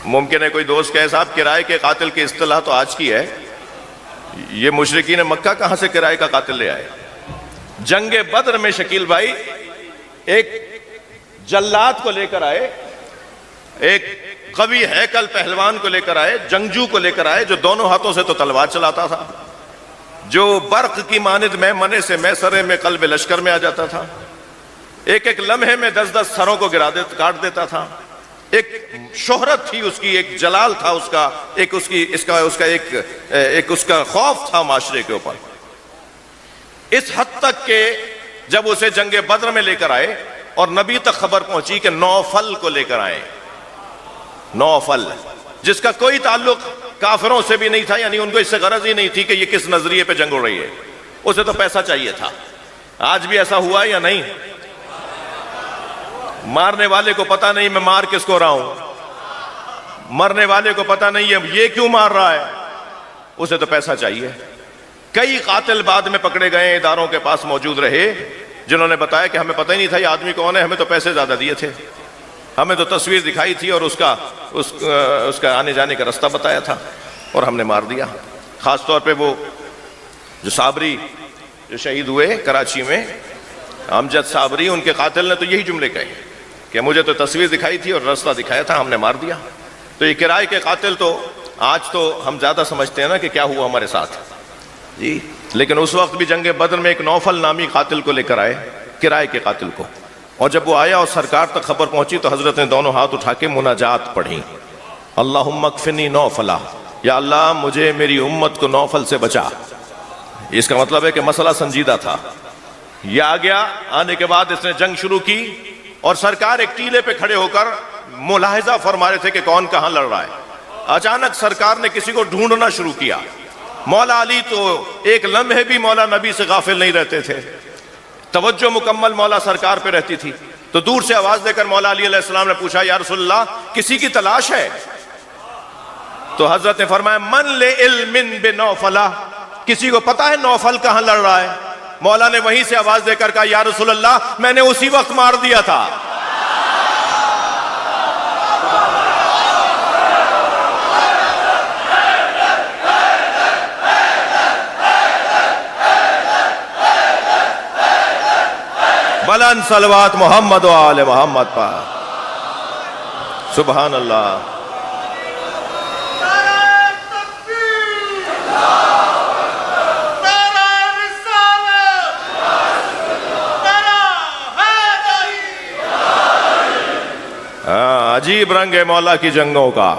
ممکن ہے کوئی دوست کہے صاحب کرائے کے قاتل کی اصطلاح تو آج کی ہے، یہ مشرکین مکہ کہاں سے کرائے کا قاتل لے آئے. جنگ بدر میں شکیل بھائی ایک جلاد کو لے کر آئے، ایک قوی ہیکل پہلوان کو لے کر آئے، جنگجو کو لے کر آئے جو دونوں ہاتھوں سے تو تلوار چلاتا تھا، جو برق کی مانند میمنے سے میسرے میں قلب لشکر میں آ جاتا تھا، ایک ایک لمحے میں 10 سروں کو کاٹ دیتا تھا. ایک شہرت تھی اس کی، ایک جلال تھا اس کا، ایک اس کا خوف تھا معاشرے کے اوپر. اس حد تک کہ جب اسے جنگ بدر میں لے کر آئے اور نبی تک خبر پہنچی کہ نوفل کو لے کر آئے، نوفل جس کا کوئی تعلق کافروں سے بھی نہیں تھا، یعنی ان کو اس سے غرض ہی نہیں تھی کہ یہ کس نظریے پہ جنگ ہو رہی ہے، اسے تو پیسہ چاہیے تھا. آج بھی ایسا ہوا یا نہیں؟ مارنے والے کو پتہ نہیں میں مار کس کو رہا ہوں، مرنے والے کو پتہ نہیں ہے یہ کیوں مار رہا ہے، اسے تو پیسہ چاہیے. کئی قاتل بعد میں پکڑے گئے، اداروں کے پاس موجود رہے، جنہوں نے بتایا کہ ہمیں پتہ ہی نہیں تھا یہ آدمی کون ہے، ہمیں تو پیسے زیادہ دیے تھے، ہمیں تو تصویر دکھائی تھی اور اس کا آنے جانے کا رستہ بتایا تھا اور ہم نے مار دیا. خاص طور پہ وہ جو صابری جو شہید ہوئے کراچی میں، امجد صابری، ان کے قاتل نے تو یہی جملے کہے کہ مجھے تو تصویر دکھائی تھی اور رستہ دکھایا تھا، ہم نے مار دیا. تو یہ کرائے کے قاتل تو آج تو ہم زیادہ سمجھتے ہیں نا کہ کیا ہوا ہمارے ساتھ جی، لیکن اس وقت بھی جنگ بدر میں ایک نوفل نامی قاتل کو لے کر آئے، کرائے کے قاتل کو. اور جب وہ آیا اور سرکار تک خبر پہنچی تو حضرت نے دونوں ہاتھ اٹھا کے مناجات پڑھی، اللہم اکفنی نوفلا، یا اللہ مجھے میری امت کو نوفل سے بچا. اس کا مطلب ہے کہ مسئلہ سنجیدہ تھا. یہ آ گیا، آنے کے بعد اس نے جنگ شروع کی اور سرکار ایک ٹیلے پہ کھڑے ہو کر ملاحظہ فرما رہے تھے کہ کون کہاں لڑ رہا ہے. اچانک سرکار نے کسی کو ڈھونڈنا شروع کیا. مولا علی تو ایک لمحے بھی مولا نبی سے غافل نہیں رہتے تھے، توجہ مکمل مولا سرکار پہ رہتی تھی. تو دور سے آواز دے کر مولا علی علیہ السلام نے پوچھا یا رسول اللہ کسی کی تلاش ہے؟ تو حضرت نے فرمایا من لعلم بنوفلا، کسی کو پتا ہے نوفل کہاں لڑ رہا ہے؟ مولا نے وہیں سے آواز دے کر کہا یا رسول اللہ میں نے اسی وقت مار دیا تھا. بلند صلوات محمد و آل محمد پر. سبحان اللہ. عجیب رنگ ہے مولا کی جنگوں کا.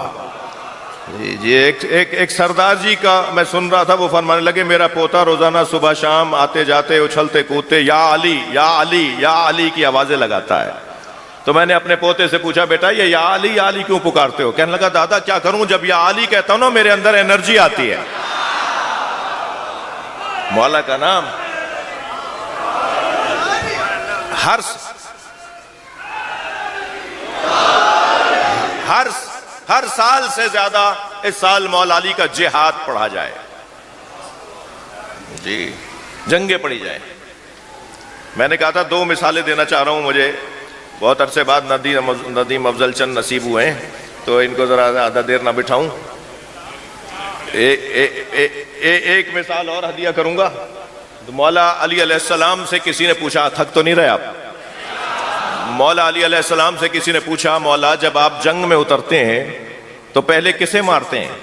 جی ایک سردار جی کا میں سن رہا تھا، وہ فرمانے لگے میرا پوتا روزانہ صبح شام آتے جاتے اچھلتے کودتے یا علی یا علی یا علی کی آوازیں لگاتا ہے. تو میں نے اپنے پوتے سے پوچھا بیٹا یہ یا علی کیوں پکارتے ہو؟ کہنے لگا دادا کیا کروں، جب یا علی کہتا ہوں نا میرے اندر انرجی آتی ہے. مولا کا نام ہر سال سے زیادہ اس سال مولا علی کا جہاد پڑھا جائے، جی جنگیں پڑھی جائیں۔ میں نے کہا تھا 2 مثالیں دینا چاہ رہا ہوں، مجھے بہت عرصے بعد ندیم افضل چند نصیب ہوئے ہیں تو ان کو ذرا زیادہ دیر نہ بٹھاؤں۔ ایک مثال اور ہدیہ کروں گا۔ مولا علی علیہ السلام سے کسی نے پوچھا، تھک تو نہیں رہے آپ؟ مولا علی علیہ السلام سے کسی نے پوچھا، مولا جب آپ جنگ میں اترتے ہیں تو پہلے کسے مارتے ہیں؟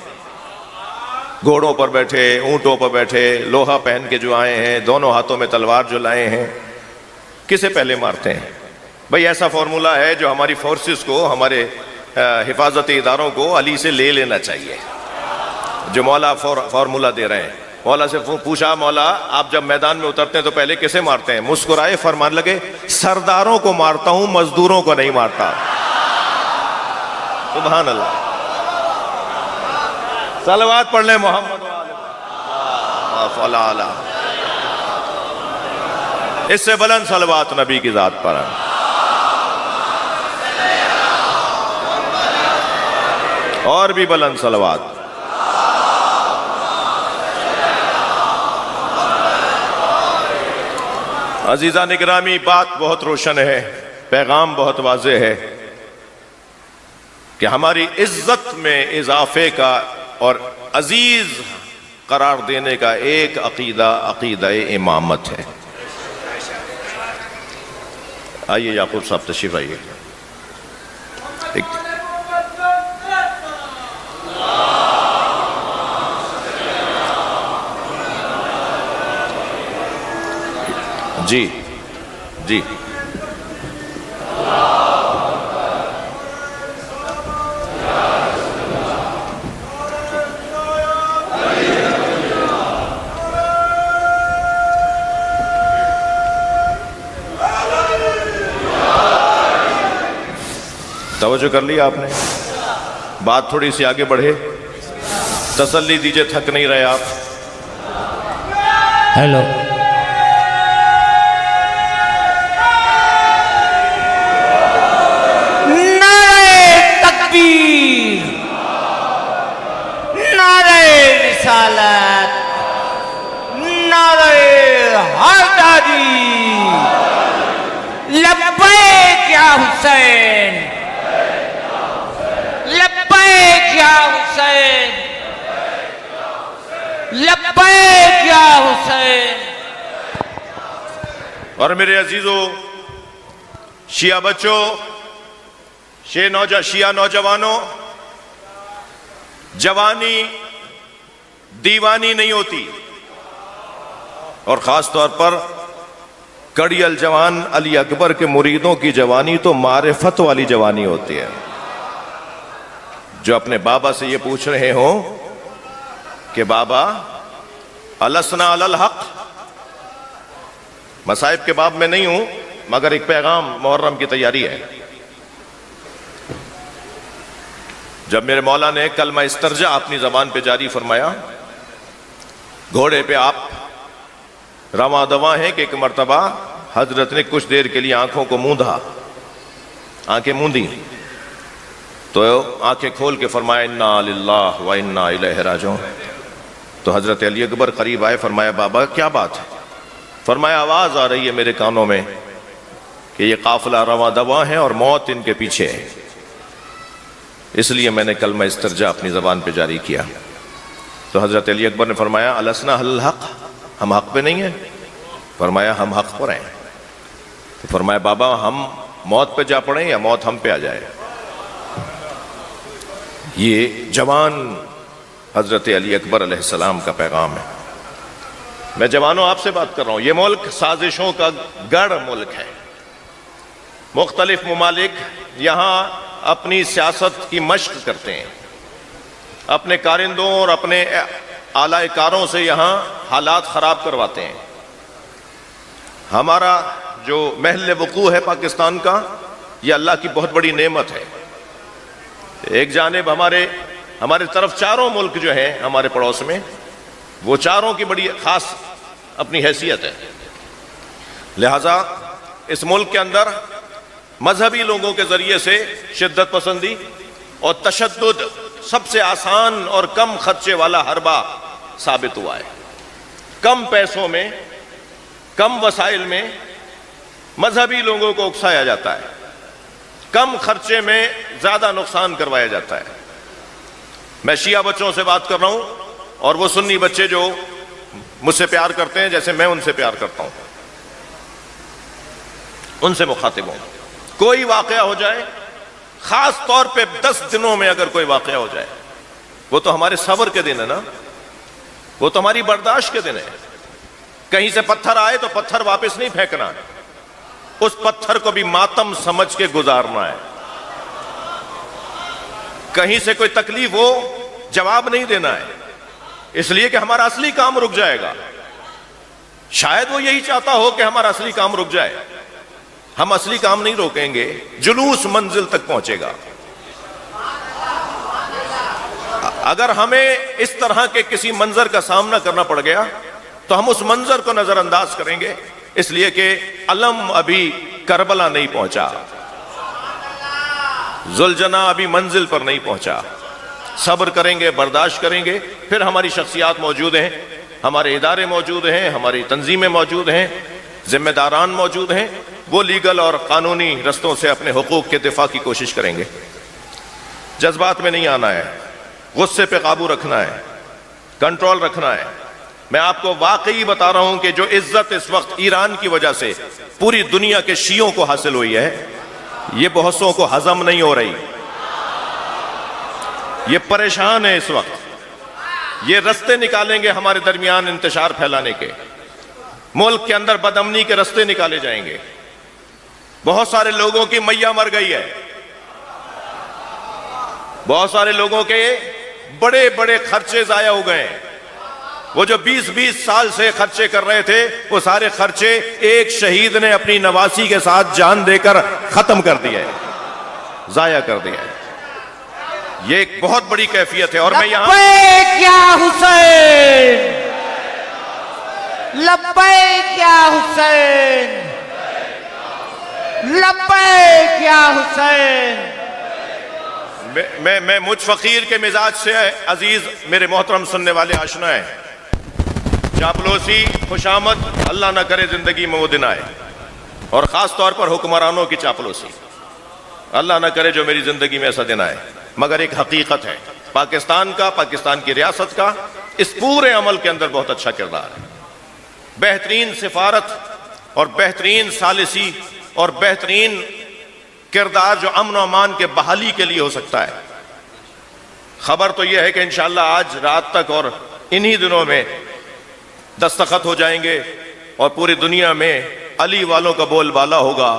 گھوڑوں پر بیٹھے، اونٹوں پر بیٹھے، لوہا پہن کے جو آئے ہیں، دونوں ہاتھوں میں تلوار جو لائے ہیں، کسے پہلے مارتے ہیں؟ بھئی ایسا فارمولہ ہے جو ہماری فورسز کو، ہمارے حفاظتی اداروں کو علی سے لے لینا چاہیے، جو مولا فارمولہ دے رہے ہیں۔ مولا سے پوچھا، مولا آپ جب میدان میں اترتے ہیں تو پہلے کسے مارتے ہیں؟ مسکرائے، فرمان لگے سرداروں کو مارتا ہوں، مزدوروں کو نہیں مارتا۔ سبحان اللہ۔ صلوات پڑھ لیں محمد وعلی۔ اس سے بلند صلوات نبی کی ذات پر ہیں۔ اور بھی بلند صلوات۔ عزیزان اکرامی، بات بہت روشن ہے، پیغام بہت واضح ہے کہ ہماری عزت میں اضافے کا اور عزیز قرار دینے کا ایک عقیدہ، عقیدہ امامت ہے۔ آئیے یعقوب صاحب تشریف آئیے۔ جی جی توجہ کر لیا آپ نے؟ بات تھوڑی سی آگے بڑھے، تسلی دیجئے، تھک نہیں رہے آپ؟ ہیلو، رسالت، نعرہ حیدری، لبیک یا حسین، لبیک یا حسین، لبیک یا حسین۔ اور میرے عزیزو، شیعہ بچوں، شیعہ نوجوانوں، جوانی دیوانی نہیں ہوتی، اور خاص طور پر کڑی الجوان علی اکبر کے مریدوں کی جوانی تو معرفت والی جوانی ہوتی ہے، جو اپنے بابا سے یہ پوچھ رہے ہوں کہ بابا السنا علی الحق۔ مصائب کے باب میں نہیں ہوں، مگر ایک پیغام محرم کی تیاری ہے۔ جب میرے مولا نے کلمہ استرجاع اپنی زبان پہ جاری فرمایا، گھوڑے پہ آپ رواں دواں ہیں کہ ایک مرتبہ حضرت نے کچھ دیر کے لیے آنکھوں کو موندھا، آنکھیں موندی تو آنکھیں کھول کے فرمایا انا للہ و انا الیہ راجعون۔ تو حضرت علی اکبر قریب آئے، فرمایا بابا کیا بات ہے؟ فرمایا آواز آ رہی ہے میرے کانوں میں کہ یہ قافلہ رواں دواں ہے اور موت ان کے پیچھے ہے، اس لیے میں نے کلمہ استرجاع اپنی زبان پہ جاری کیا۔ تو حضرت علی اکبر نے فرمایا السنا علی الحق، ہم حق پہ نہیں ہیں؟ فرمایا ہم حق پر ہیں۔ تو فرمایا بابا ہم موت پہ جا پڑیں یا موت ہم پہ آ جائے؟ یہ جوان حضرت علی اکبر علیہ السلام کا پیغام ہے۔ میں جوانوں آپ سے بات کر رہا ہوں، یہ ملک سازشوں کا گڑھ ملک ہے، مختلف ممالک یہاں اپنی سیاست کی مشق کرتے ہیں، اپنے کارندوں اور اپنے اعلی کاروں سے یہاں حالات خراب کرواتے ہیں۔ ہمارا جو محل وقوع ہے پاکستان کا، یہ اللہ کی بہت بڑی نعمت ہے۔ ایک جانب ہمارے طرف چاروں ملک جو ہیں ہمارے پڑوس میں، وہ چاروں کی بڑی خاص اپنی حیثیت ہے، لہذا اس ملک کے اندر مذہبی لوگوں کے ذریعے سے شدت پسندی اور تشدد سب سے آسان اور کم خرچے والا حربہ ثابت ہوا ہے۔ کم پیسوں میں، کم وسائل میں مذہبی لوگوں کو اکسایا جاتا ہے، کم خرچے میں زیادہ نقصان کروایا جاتا ہے۔ میں شیعہ بچوں سے بات کر رہا ہوں اور وہ سنی بچے جو مجھ سے پیار کرتے ہیں جیسے میں ان سے پیار کرتا ہوں، ان سے مخاطب ہوں۔ کوئی واقعہ ہو جائے، خاص طور پہ 10 دنوں میں اگر کوئی واقعہ ہو جائے، وہ تو ہمارے صبر کے دن ہے نا، وہ تو ہماری برداشت کے دن ہے۔ کہیں سے پتھر آئے تو پتھر واپس نہیں پھینکنا، اس پتھر کو بھی ماتم سمجھ کے گزارنا ہے۔ کہیں سے کوئی تکلیف ہو، جواب نہیں دینا ہے، اس لیے کہ ہمارا اصلی کام رک جائے گا۔ شاید وہ یہی چاہتا ہو کہ ہمارا اصلی کام رک جائے، ہم اصلی کام نہیں روکیں گے، جلوس منزل تک پہنچے گا۔ اگر ہمیں اس طرح کے کسی منظر کا سامنا کرنا پڑ گیا تو ہم اس منظر کو نظر انداز کریں گے، اس لیے کہ علم ابھی کربلا نہیں پہنچا، ذوالجناح ابھی منزل پر نہیں پہنچا۔ صبر کریں گے، برداشت کریں گے، پھر ہماری شخصیات موجود ہیں، ہمارے ادارے موجود ہیں، ہماری تنظیمیں موجود ہیں، ذمہ داران موجود ہیں، وہ لیگل اور قانونی رستوں سے اپنے حقوق کے دفاع کی کوشش کریں گے۔ جذبات میں نہیں آنا ہے، غصے پہ قابو رکھنا ہے، کنٹرول رکھنا ہے۔ میں آپ کو واقعی بتا رہا ہوں کہ جو عزت اس وقت ایران کی وجہ سے پوری دنیا کے شیعوں کو حاصل ہوئی ہے، یہ بہتوں کو ہضم نہیں ہو رہی، یہ پریشان ہے اس وقت، یہ رستے نکالیں گے ہمارے درمیان انتشار پھیلانے کے، ملک کے اندر بدامنی کے رستے نکالے جائیں گے۔ بہت سارے لوگوں کی میاں مر گئی ہے، بہت سارے لوگوں کے بڑے بڑے خرچے ضائع ہو گئے ہیں۔ وہ جو 20 سال سے خرچے کر رہے تھے، وہ سارے خرچے ایک شہید نے اپنی نواسی کے ساتھ جان دے کر ختم کر دیا ہے، ضائع کر دیا ہے۔ یہ ایک بہت بڑی کیفیت ہے، اور میں یہاں لبیک یا حسین، لبیک یا حسین، لبیک یا حسین۔ میں مجھ فقیر کے مزاج سے عزیز میرے محترم سننے والے آشنا ہیں۔ چاپلوسی، خوشامد، اللہ نہ کرے زندگی میں وہ دن آئے، اور خاص طور پر حکمرانوں کی چاپلوسی، اللہ نہ کرے جو میری زندگی میں ایسا دن آئے۔ مگر ایک حقیقت ہے، پاکستان کا، پاکستان کی ریاست کا اس پورے عمل کے اندر بہت اچھا کردار ہے۔ بہترین سفارت اور بہترین ثالثی اور بہترین کردار جو امن و امان کے بحالی کے لیے ہو سکتا ہے۔ خبر تو یہ ہے کہ انشاءاللہ آج رات تک اور انہی دنوں میں دستخط ہو جائیں گے، اور پوری دنیا میں علی والوں کا بول بالا ہوگا،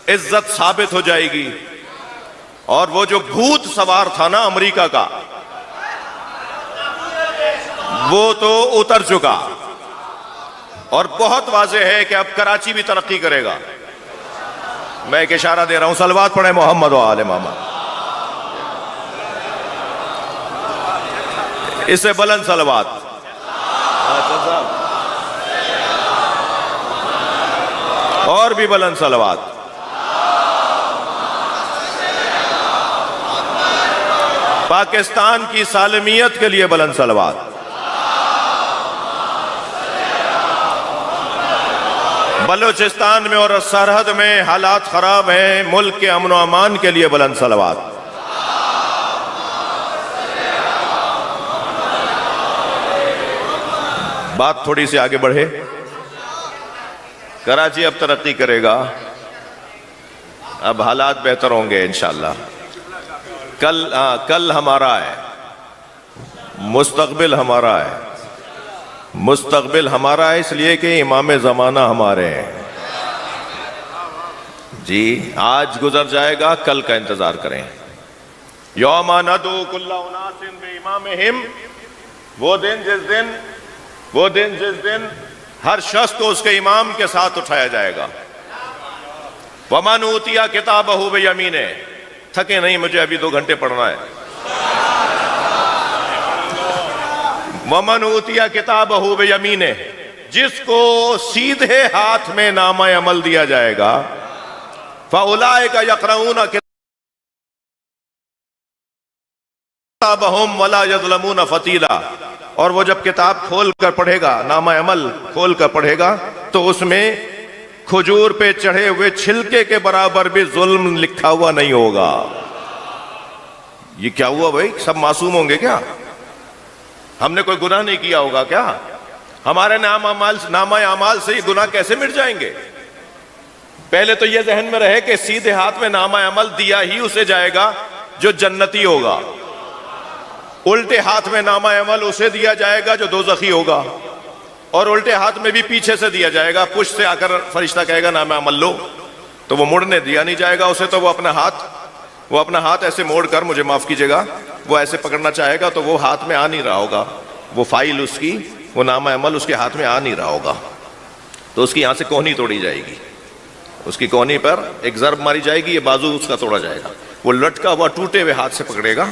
عزت ثابت ہو جائے گی، اور وہ جو بھوت سوار تھا نا امریکہ کا، وہ تو اتر چکا، اور بہت واضح ہے کہ اب کراچی بھی ترقی کرے گا۔ میں ایک اشارہ دے رہا ہوں، صلوات پڑھیں محمد و آل محمد، اس سے بلند صلوات۔ اور بھی بلند صلوات۔ پاکستان کی سالمیت کے لیے بلند صلوات۔ بلوچستان میں اور سرحد میں حالات خراب ہیں، ملک کے امن و امان کے لیے بلند صلوات۔ بات تھوڑی سی آگے بڑھے، کراچی اب ترقی کرے گا، اب حالات بہتر ہوں گے انشاءاللہ۔ کل ہمارا ہے، مستقبل ہمارا ہے، مستقبل ہمارا ہے اس لیے کہ امام زمانہ ہمارے ہیں۔ جی آج گزر جائے گا، کل کا انتظار کریں۔ یوم ندعو کل اناس بامامہم، وہ دن جس دن ہر شخص کو اس کے امام کے ساتھ اٹھایا جائے گا۔ ومن اوتی کتابہ بیمینہ، تھکے نہیں، مجھے ابھی 2 گھنٹے پڑھنا ہے۔ ومن اوتی کتابہ بیمینہ، جس کو سیدھے ہاتھ میں نامہ عمل دیا جائے گا، فاولئک یقرؤون کتابہم ولا یظلمون فتیلا، اور وہ جب کتاب کھول کر پڑھے گا، نامہ عمل کھول کر پڑھے گا، تو اس میں کھجور پہ چڑھے ہوئے چھلکے کے برابر بھی ظلم لکھا ہوا نہیں ہوگا۔ یہ کیا ہوا بھائی؟ سب معصوم ہوں گے کیا؟ ہم نے کوئی گناہ نہیں کیا ہوگا کیا؟ ہمارے نامہ اعمال سے یہ گناہ کیسے مٹ جائیں گے؟ پہلے تو یہ ذہن میں رہے کہ سیدھے ہاتھ میں نامہ عمل دیا ہی اسے جائے گا جو جنتی ہوگا، الٹے ہاتھ میں نامہ عمل اسے دیا جائے گا جو دوزخی ہوگا، اور الٹے ہاتھ میں بھی پیچھے سے دیا جائے گا، پشت سے آ کر فرشتہ کہے گا نامہ عمل لو، تو وہ مڑنے دیا نہیں جائے گا اسے، تو وہ اپنا ہاتھ ایسے موڑ کر، مجھے معاف کیجئے گا، وہ ایسے پکڑنا چاہے گا تو وہ ہاتھ میں آ نہیں رہا ہوگا، وہ فائل اس کی، وہ نامہ عمل اس کے ہاتھ میں آ نہیں رہا ہوگا، تو اس کی یہاں سے کوہنی توڑی جائے گی، اس کی کوہنی پر ایک ضرب ماری جائے گی، یہ بازو اس کا توڑا جائے گا، وہ لٹکا ہوا ٹوٹے ہوئے ہاتھ سے پکڑے گا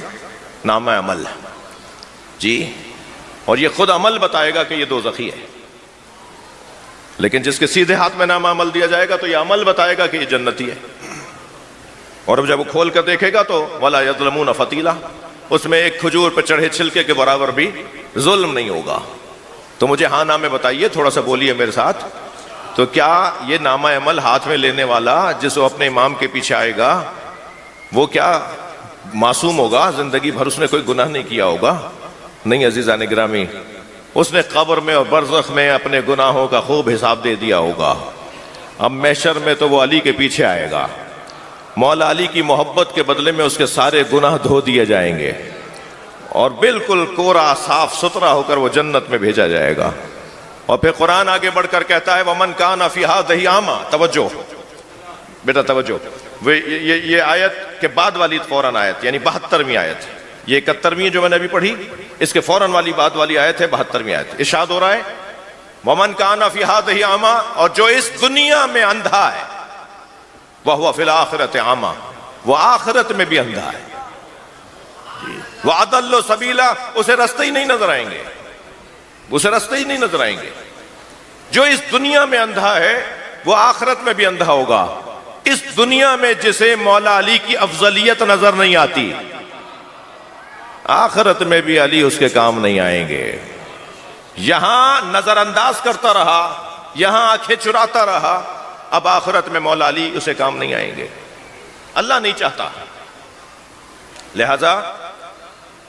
نامہ عمل جی، اور یہ خود عمل بتائے گا کہ یہ دوزخی ہے، لیکن جس کے سیدھے ہاتھ میں نامہ عمل دیا جائے گا تو یہ عمل بتائے گا کہ یہ جنتی ہے، اور جب وہ کھول کر دیکھے گا تو ولا یظلمون فتیلا، اس میں ایک کھجور پہ چڑھے چھلکے کے برابر بھی ظلم نہیں ہوگا۔ تو مجھے ہاں نہ میں بتائیے، تھوڑا سا بولیے میرے ساتھ، تو کیا یہ نامہ عمل ہاتھ میں لینے والا جس وہ اپنے امام کے پیچھے آئے گا، وہ کیا معصوم ہوگا؟ زندگی بھر اس نے کوئی گناہ نہیں کیا ہوگا؟ نہیں عزیزان گرامی، اس نے قبر میں اور برزخ میں اپنے گناہوں کا خوب حساب دے دیا ہوگا۔ اب محشر میں تو وہ علی کے پیچھے آئے گا، مولا علی کی محبت کے بدلے میں اس کے سارے گناہ دھو دیے جائیں گے، اور بالکل کورا صاف ستھرا ہو کر وہ جنت میں بھیجا جائے گا۔ اور پھر قرآن آگے بڑھ کر کہتا ہے وَمَنْ كَانَ فِي هَٰذِهِ أَعْمَىٰ، توجہ بیٹا توجہ، یہ آیت کے بعد والی فوراً آیت، یعنی 72ویں آیت، یہ 71ویں جو میں نے ابھی پڑھی، اس کے فوراً والی بعد والی آیت ہے 72ویں آیت۔ ارشاد ہو رہا ہے وَمَنْ كَانَ فِي هَٰذِهِ أَعْمَىٰ، اور جو اس دنیا میں اندھا ہے، وَهُوَ فِي الْآخِرَةِ أَعْمَىٰ، وہ آخرت میں بھی اندھا ہے، وَأَضَلُّ سَبِيلًا، اسے راستے ہی نہیں نظر آئیں گے، اسے راستے ہی نہیں نظر آئیں گے۔ جو اس دنیا میں اندھا ہے وہ آخرت میں بھی اندھا ہوگا۔ اس دنیا میں جسے مولا علی کی افضلیت نظر نہیں آتی، آخرت میں بھی علی اس کے کام نہیں آئیں گے۔ یہاں نظر انداز کرتا رہا، یہاں آنکھیں چراتا رہا، اب آخرت میں مولا علی اسے کام نہیں آئیں گے، اللہ نہیں چاہتا۔ لہذا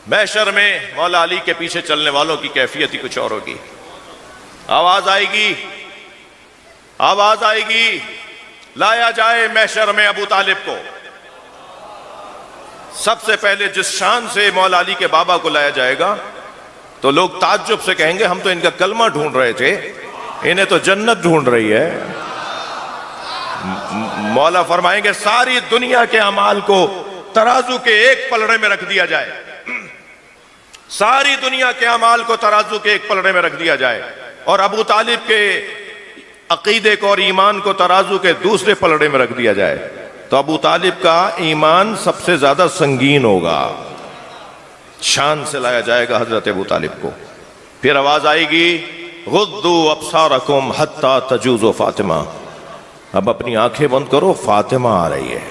محشر میں مولا علی کے پیچھے چلنے والوں کی کیفیت ہی کچھ اور ہوگی۔ آواز آئے گی، آواز آئے گی، لایا جائے محشر میں ابو طالب کو۔ سب سے پہلے جس شان سے مولا علی کے بابا کو لایا جائے گا تو لوگ تعجب سے کہیں گے ہم تو ان کا کلمہ ڈھونڈ رہے تھے، انہیں تو جنت ڈھونڈ رہی ہے۔ مولا فرمائیں گے ساری دنیا کے اعمال کو ترازو کے ایک پلڑے میں رکھ دیا جائے، ساری دنیا کے اعمال کو ترازو کے ایک پلڑے میں رکھ دیا جائے، اور ابو طالب کے عقیدے کو اور ایمان کو ترازو کے دوسرے پلڑے میں رکھ دیا جائے، تو ابو طالب کا ایمان سب سے زیادہ سنگین ہوگا۔ شان سے لایا جائے گا حضرت ابو طالب کو۔ پھر آواز آئے گی غضوا ابصارکم حتی تجوز فاطمہ، اب اپنی آنکھیں بند کرو، فاطمہ آ رہی ہے۔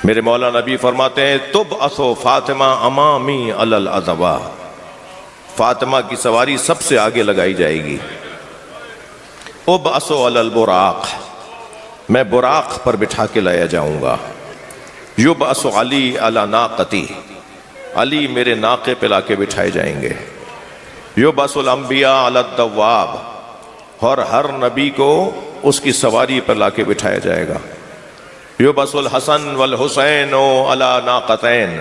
میرے مولا نبی فرماتے ہیں تبعث فاطمہ امامی علی العذبہ، فاطمہ کی سواری سب سے آگے لگائی جائے گی۔ ابعث علی البراق، میں براق پر بٹھا کے لایا جاؤں گا۔ یبعث علی علی ناقتی، علی میرے ناقے پہ لا کے بٹھائے جائیں گے۔ یبعث الانبیاء علی الدواب، اور ہر نبی کو اس کی سواری پر لا کے بٹھایا جائے گا۔ یبعث الحسن والحسین علی ناقتین،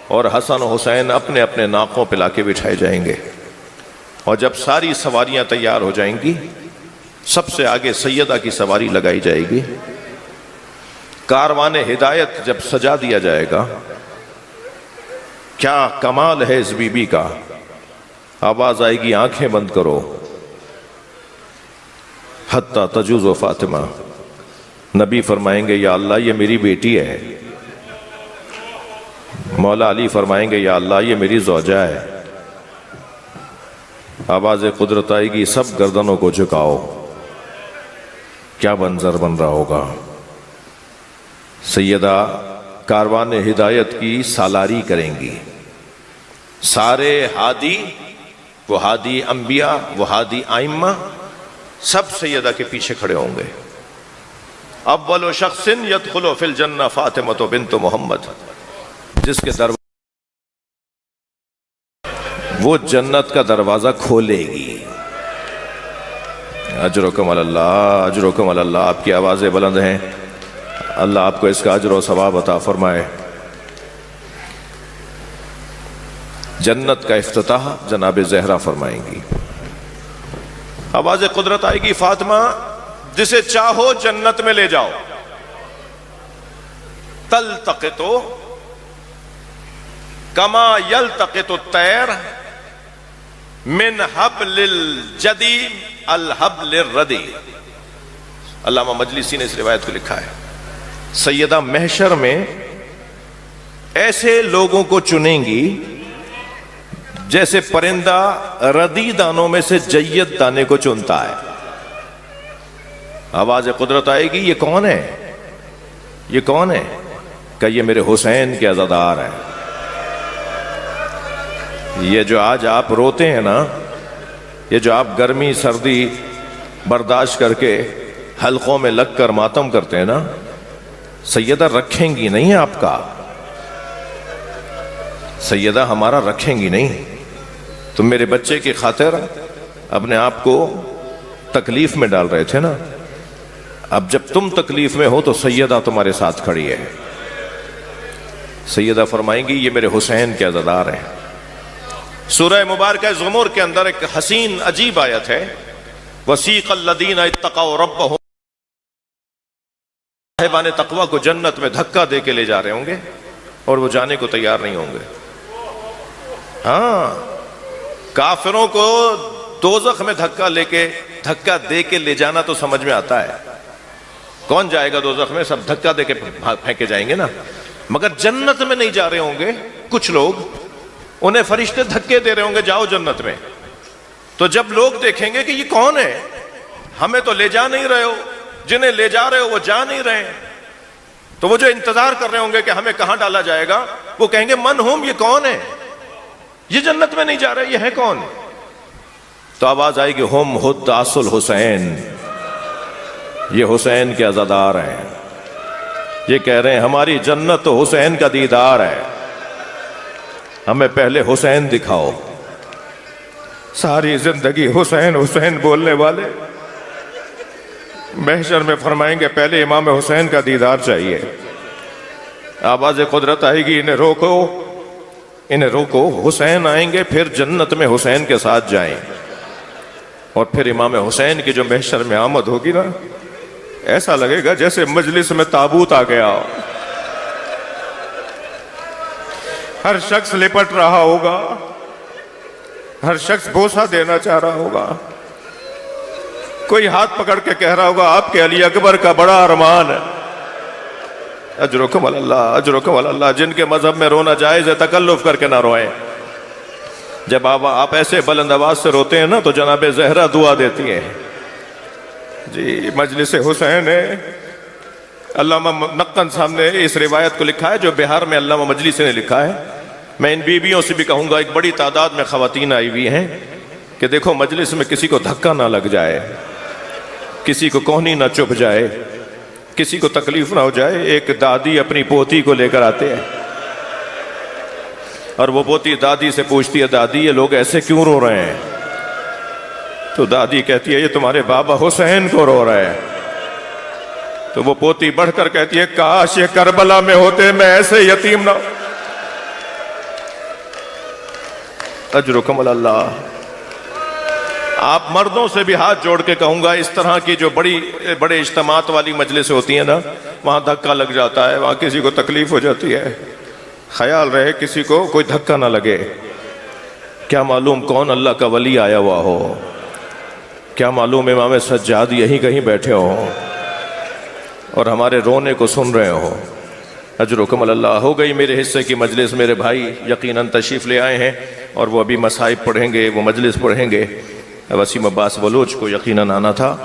اور حسن و حسین اپنے اپنے ناقوں پہ لا کے بٹھائے جائیں گے۔ اور جب ساری سواریاں تیار ہو جائیں گی، سب سے آگے سیدہ کی سواری لگائی جائے گی۔ کاروان ہدایت جب سجا دیا جائے گا، کیا کمال ہے اس بی بی کا، آواز آئے گی آنکھیں بند کرو، حتی تجوز فاطمہ، نبی فرمائیں گے یا اللہ یہ میری بیٹی ہے، مولا علی فرمائیں گے یا اللہ یہ میری زوجہ ہے۔ آواز قدرت آئے گی سب گردنوں کو جھکاؤ، کیا منظر بن رہا ہوگا۔ سیدہ کاروان ہدایت کی سالاری کریں گی. سارے ہادی، وہ ہادی انبیاء، وہ ہادی ائمہ، سب سیدہ کے پیچھے کھڑے ہوں گے. اول شخص یدخل فی الجنہ فاطمہ بنت محمد، جس کے دروازے وہ جنت کا دروازہ کھولے گی. اجرکم اللہ، اجرکم اللہ. آپ کی آوازیں بلند ہیں، اللہ آپ کو اس کا اجر و ثواب عطا فرمائے. جنت کا افتتاح جناب زہرا فرمائیں گی. آواز قدرت آئے گی، فاطمہ جسے چاہو جنت میں لے جاؤ. تلتقط کما یلتقط الطیر من حبل الجدی الحبل الردی. علامہ مجلسی نے اس روایت کو لکھا ہے. سیدہ محشر میں ایسے لوگوں کو چنیں گی جیسے پرندہ ردی دانوں میں سے جید دانے کو چنتا ہے. آواز قدرت آئے گی، یہ کون ہے؟ یہ کون ہے؟ کہ یہ میرے حسین کے عزادار ہیں. یہ جو آج آپ روتے ہیں نا، یہ جو آپ گرمی سردی برداشت کر کے حلقوں میں لگ کر ماتم کرتے ہیں نا، سیدہ رکھیں گی نہیں آپ کا. سیدہ ہمارا رکھیں گی نہیں. تم میرے بچے کی خاطر اپنے آپ کو تکلیف میں ڈال رہے تھے نا، اب جب تم تکلیف میں ہو تو سیدہ تمہارے ساتھ کھڑی ہے. سیدہ فرمائیں گی، یہ میرے حسین کے عزادار ہیں. سورہ مبارکہ زمر کے اندر ایک حسین عجیب آیت ہے، وَسِيقَ الَّذِينَ اتَّقَوْا رَبَّهُمْ. صاحبان تقوی کو جنت میں دھکا دے کے لے جا رہے ہوں گے اور وہ جانے کو تیار نہیں ہوں گے. ہاں، کافروں کو دوزخ میں دھکا دے کے لے جانا تو سمجھ میں آتا ہے. کون جائے گا دوزخ میں؟ سب دھکا دے کے پھینکے جائیں گے نا. مگر جنت میں نہیں جا رہے ہوں گے کچھ لوگ، انہیں فرشتے دھکے دے رہے ہوں گے، جاؤ جنت میں. تو جب لوگ دیکھیں گے کہ یہ کون ہے، ہمیں تو لے جا نہیں رہے ہو، جنہیں لے جا رہے ہو وہ جا نہیں رہے ہیں، تو وہ جو انتظار کر رہے ہوں گے کہ ہمیں کہاں ڈالا جائے گا، وہ کہیں گے من ہم، یہ کون ہے؟ یہ جنت میں نہیں جا رہے، یہ ہے کون؟ تو آواز آئے گی، ہم حداث الحسین، یہ حسین کے عزادار ہیں. یہ کہہ رہے ہیں ہماری جنت تو حسین کا دیدار ہے، ہمیں پہلے حسین دکھاؤ. ساری زندگی حسین حسین بولنے والے محشر میں فرمائیں گے پہلے امام حسین کا دیدار چاہیے. آواز قدرت آئے گی، انہیں روکو، انہیں روکو. حسین آئیں گے، پھر جنت میں حسین کے ساتھ جائیں، اور پھر امام حسین کی جو محشر میں آمد ہوگی نا، ایسا لگے گا جیسے مجلس میں تابوت آ گیا. ہر شخص لپٹ رہا ہوگا، ہر شخص بوسہ دینا چاہ رہا ہوگا. کوئی ہاتھ پکڑ کے کہہ رہا ہوگا آپ کے علی اکبر کا بڑا ارمان ہے. اجرکم اللہ، اجرکم اللہ. جن کے مذہب میں رونا جائز ہے، تکلف کر کے نہ روئیں. جب آپ ایسے بلند آواز سے روتے ہیں نا تو جناب زہرا دعا دیتی ہیں. جی مجلس حسین ہے. علامہ نقن صاحب نے اس روایت کو لکھا ہے جو بہار میں علامہ مجلسی نے لکھا ہے. میں ان بیویوں سے بھی کہوں گا، ایک بڑی تعداد میں خواتین آئی ہوئی ہیں، کہ دیکھو مجلس میں کسی کو دھکا نہ لگ جائے، کسی کو کوہنی نہ چبھ جائے، کسی کو تکلیف نہ ہو جائے. ایک دادی اپنی پوتی کو لے کر آتے ہیں اور وہ پوتی دادی سے پوچھتی ہے، دادی یہ لوگ ایسے کیوں رو رہے ہیں؟ تو دادی کہتی ہے یہ تمہارے بابا حسین کو رو رہے ہیں. تو وہ پوتی بڑھ کر کہتی ہے کاش یہ کربلا میں ہوتے، میں ایسے یتیم نہ. اجرکم اللہ. آپ مردوں سے بھی ہاتھ جوڑ کے کہوں گا، اس طرح کی جو بڑے اجتماعات والی مجلس ہوتی ہیں نا، وہاں دھکا لگ جاتا ہے، وہاں کسی کو تکلیف ہو جاتی ہے. خیال رہے کسی کو کوئی دھکا نہ لگے. کیا معلوم کون اللہ کا ولی آیا ہوا ہو، کیا معلوم امام سجاد یہیں کہیں بیٹھے ہوں اور ہمارے رونے کو سن رہے ہوں. اجرکم اللہ. ہو گئی میرے حصے کی مجلس. میرے بھائی یقیناً تشریف لے آئے ہیں اور وہ ابھی مصائب پڑھیں گے، وہ مجلس پڑھیں گے. وسیم عباس بلوچ کو یقیناً آنا تھا،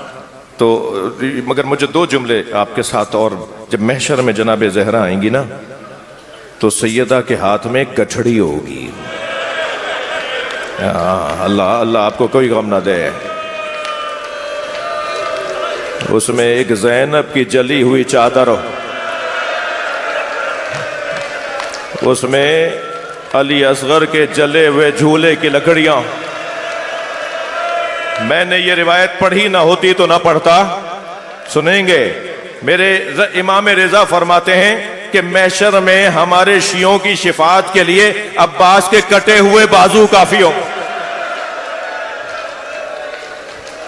تو مگر مجھے 2 جملے آپ کے ساتھ. اور جب محشر میں جناب زہرا آئیں گی نا تو سیدہ کے ہاتھ میں گٹھڑی ہوگی. اللہ اللہ آپ کو کوئی غم نہ دے. اس میں ایک زینب کی جلی ہوئی چادر، اس میں علی اصغر کے جلے ہوئے جھولے کی لکڑیاں. میں نے یہ روایت پڑھی نہ ہوتی تو نہ پڑھتا. سنیں گے، میرے امام رضا فرماتے ہیں کہ محشر میں ہمارے شیعوں کی شفاعت کے لیے عباس کے کٹے ہوئے بازو کافی ہوں.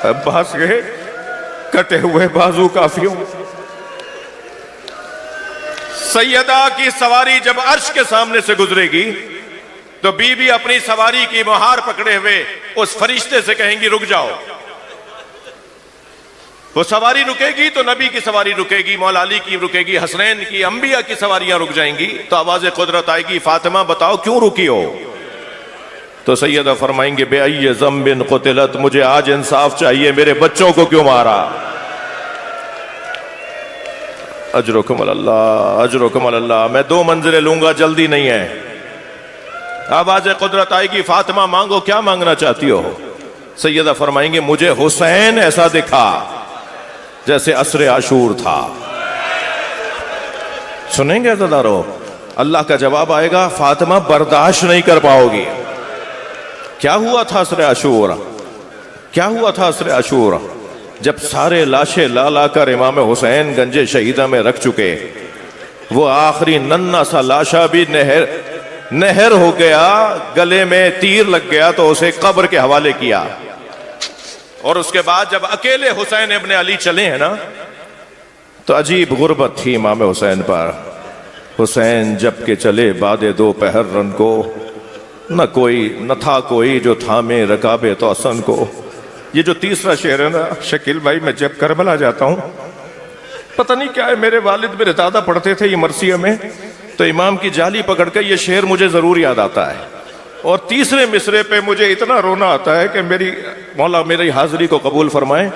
عباس کے کٹے ہوئے بازو کافی ہوں. سیدہ کی سواری جب عرش کے سامنے سے گزرے گی تو بی بی اپنی سواری کی مہار پکڑے ہوئے اس فرشتے سے کہیں گی رک جاؤ. وہ سواری رکے گی تو نبی کی سواری رکے گی، مولا علی کی رکے گی، حسنین کی، انبیاء کی سواریاں رک جائیں گی. تو آواز قدرت آئے گی، فاطمہ بتاؤ کیوں رکی ہو؟ تو سیدہ فرمائیں گے بے ای ذنب قتلت، مجھے آج انصاف چاہیے، میرے بچوں کو کیوں مارا؟ اجرکم اللہ، اجرکم اللہ. میں 2 منزلیں لوں گا، جلدی نہیں ہے. آواز قدرت آئے گی، فاطمہ مانگو، کیا مانگنا چاہتی ہو؟ سیدہ فرمائیں گے مجھے حسین ایسا دکھا جیسے عصر عاشور تھا. سنیں گے عزیزارو، اللہ کا جواب آئے گا، فاطمہ برداشت نہیں کر پاؤ گی. کیا ہوا تھا عصر عاشور؟ کیا ہوا تھا عصر عاشور؟ جب سارے لاشیں لا لا کر امام حسین گنج شہیدہ میں رکھ چکے، وہ آخری ننھا سا لاشا بھی نہر ہو گیا، گلے میں تیر لگ گیا تو اسے قبر کے حوالے کیا. اور اس کے بعد جب اکیلے حسین ابن علی چلے ہیں نا تو عجیب غربت تھی امام حسین پر. حسین جب کے چلے بعد دوپہر رن کو، نہ تھا کوئی جو تھامے رکاب توسن کو. یہ جو تیسرا شعر ہے نا شکیل بھائی، میں جب کربلا جاتا ہوں پتہ نہیں کیا ہے، میرے والد میرے دادا پڑھتے تھے یہ مرثیہ میں، تو امام کی جالی پکڑ کے یہ شعر مجھے ضرور یاد آتا ہے. اور تیسرے مصرے پہ مجھے اتنا رونا آتا ہے کہ مولا میری حاضری کو قبول فرمائیں.